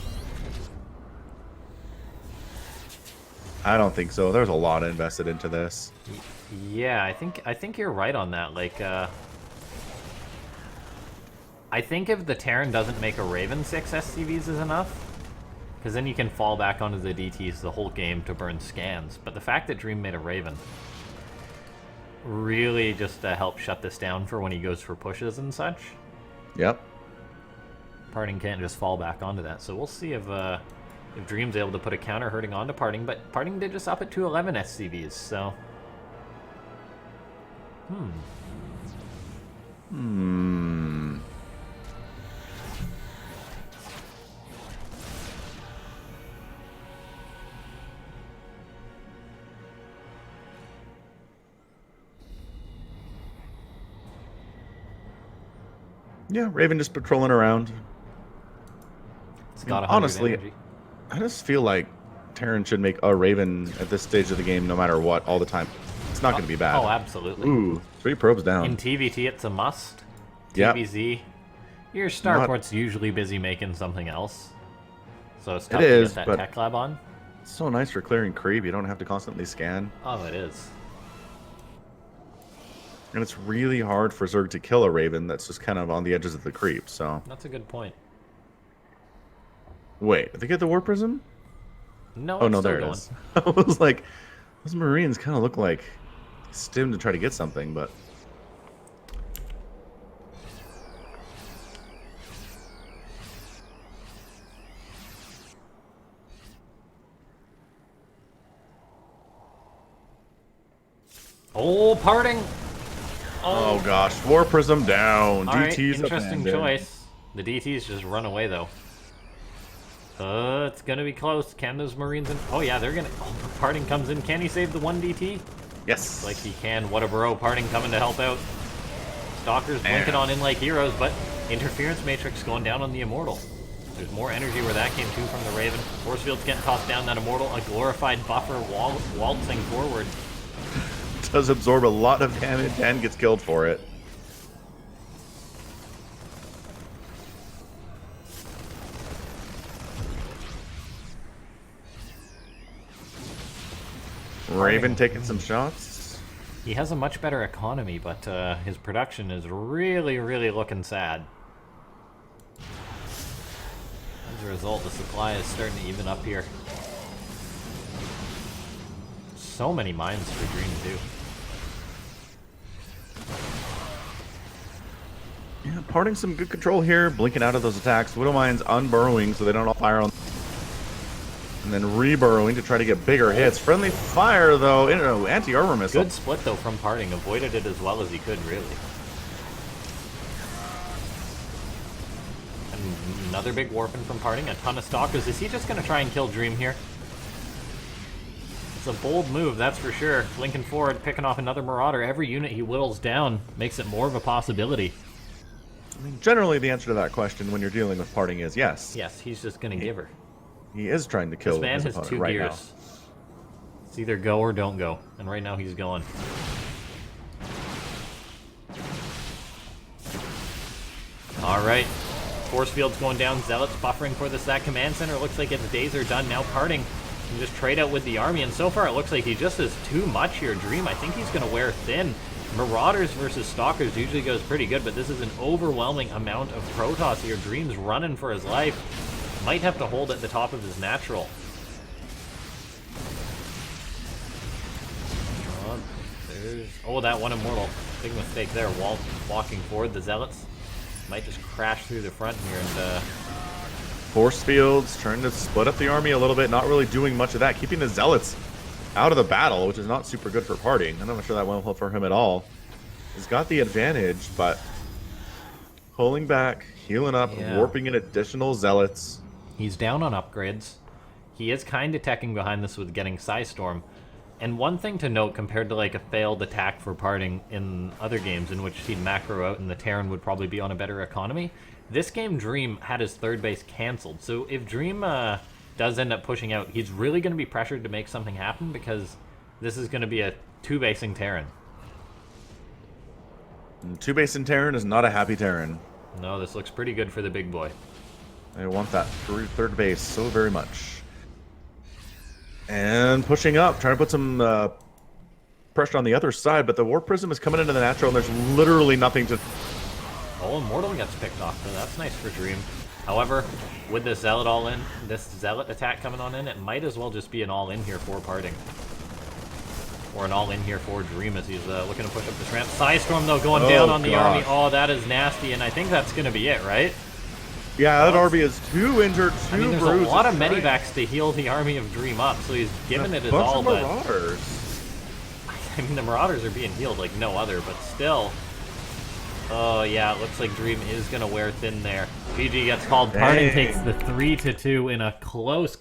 I don't think so. There's a lot invested into this. Yeah, I think you're right on that. Like, I think if the Terran doesn't make a Raven, 6 SCVs is enough. Because then you can fall back onto the DTs the whole game to burn scans. But the fact that Dream made a Raven really just helps shut this down for when he goes for pushes and such. Yep. Parting can't just fall back onto that. So we'll see if Dream's able to put a counter hurting onto Parting. But Parting did just up it to 11 SCVs, so... Yeah, Raven just patrolling around. It's got 100 Honestly, energy. I just feel like Terran should make a Raven at this stage of the game no matter what, all the time. It's not going to be bad. Oh, absolutely. Ooh, 3 probes down. In TvT, it's a must. Yep. TvZ, your Starport's usually busy making something else. So it's tough It to is, get that but- tech lab on. It's so nice for clearing creep. You don't have to constantly scan. Oh, it is. And it's really hard for Zerg to kill a Raven that's just kind of on the edges of the creep, so... That's a good point. Wait, did they get the War Prism? No, Oh, it's no, still there it going. is. I was like, those Marines kind of look like stim to try to get something, but... Oh, Parting! Oh gosh, War Prism down. Alright, DT's interesting abandoned. choice. The DTs just run away, though. It's gonna be close. Can those Marines... Oh, yeah, they're gonna... Oh, Parting comes in. Can he save the 1 DT? Yes. Like he can. What a bro. Parting coming to help out. Stalkers blinking on in like heroes, but Interference Matrix going down on the Immortal. There's more energy where that came to from the Raven. Force Field's getting tossed down. That Immortal, a glorified buffer waltzing forward. Does absorb a lot of damage and gets killed for it. Raven taking some shots. He has a much better economy, but his production is really, really looking sad. As a result, the supply is starting to even up here. So many mines for Dream too. Yeah, parting some good control here, blinking out of those attacks. Widow Mines unburrowing so they don't all fire on. And then reburrowing to try to get bigger hits. Friendly fire though, anti-armor missile. Good split though from Parting. Avoided it as well as he could, really. And another big warping from Parting. A ton of stalkers. Is he just going to try and kill Dream here? It's a bold move, that's for sure. Blinking forward, picking off another Marauder. Every unit he whittles down makes it more of a possibility. I mean, generally the answer to that question when you're dealing with parting is yes. Yes, he's just going to give her. He is trying to kill This man his has opponent 2 right gears. It's either go or don't go. And right now he's going. Alright. Force field's going down. Zealots buffering for this. That command center looks like its days are done. Now PartinG can just trade out with the army, and so far it looks like he just has too much here. Dream, I think he's going to wear thin. Marauders versus Stalkers usually goes pretty good, but this is an overwhelming amount of Protoss here. Dream's running for his life. Might have to hold at the top of his natural. Oh, that one Immortal. Big mistake there. Walking forward. The Zealots might just crash through the front here, and Force fields, trying to split up the army a little bit, not really doing much of that, keeping the Zealots out of the battle, which is not super good for PartinG. I'm not sure that went well for him at all. He's got the advantage, but pulling back, healing up, warping in additional Zealots. He's down on upgrades. He is kind of teching behind this with getting Psystorm. And one thing to note compared to like a failed attack for PartinG in other games in which he'd macro out and the Terran would probably be on a better economy, this game Dream had his third base canceled. So if Dream does end up pushing out, he's really going to be pressured to make something happen because this is going to be a two-basing Terran. Two-basing Terran is not a happy Terran. No, this looks pretty good for the big boy. I want that third base so very much. And pushing up, trying to put some pressure on the other side, but the Warp Prism is coming into the natural, and there's literally nothing to... Oh, Immortal gets picked off, so that's nice for Dream. However, with this Zealot all-in, this Zealot attack coming on in, it might as well just be an all-in here for PartinG. Or an all-in here for Dream as he's looking to push up this ramp. Psystorm, though, going down on the army. Oh, that is nasty, and I think that's going to be it, right? Yeah, that army is too injured, too bruised. There's a lot of medivacs to heal the army of Dream up, so he's giving it his all, but... Marauders. I mean, the Marauders are being healed like no other, but still... Oh, yeah, it looks like Dream is going to wear thin there. PG gets called. PartinG takes the 3-2 in a close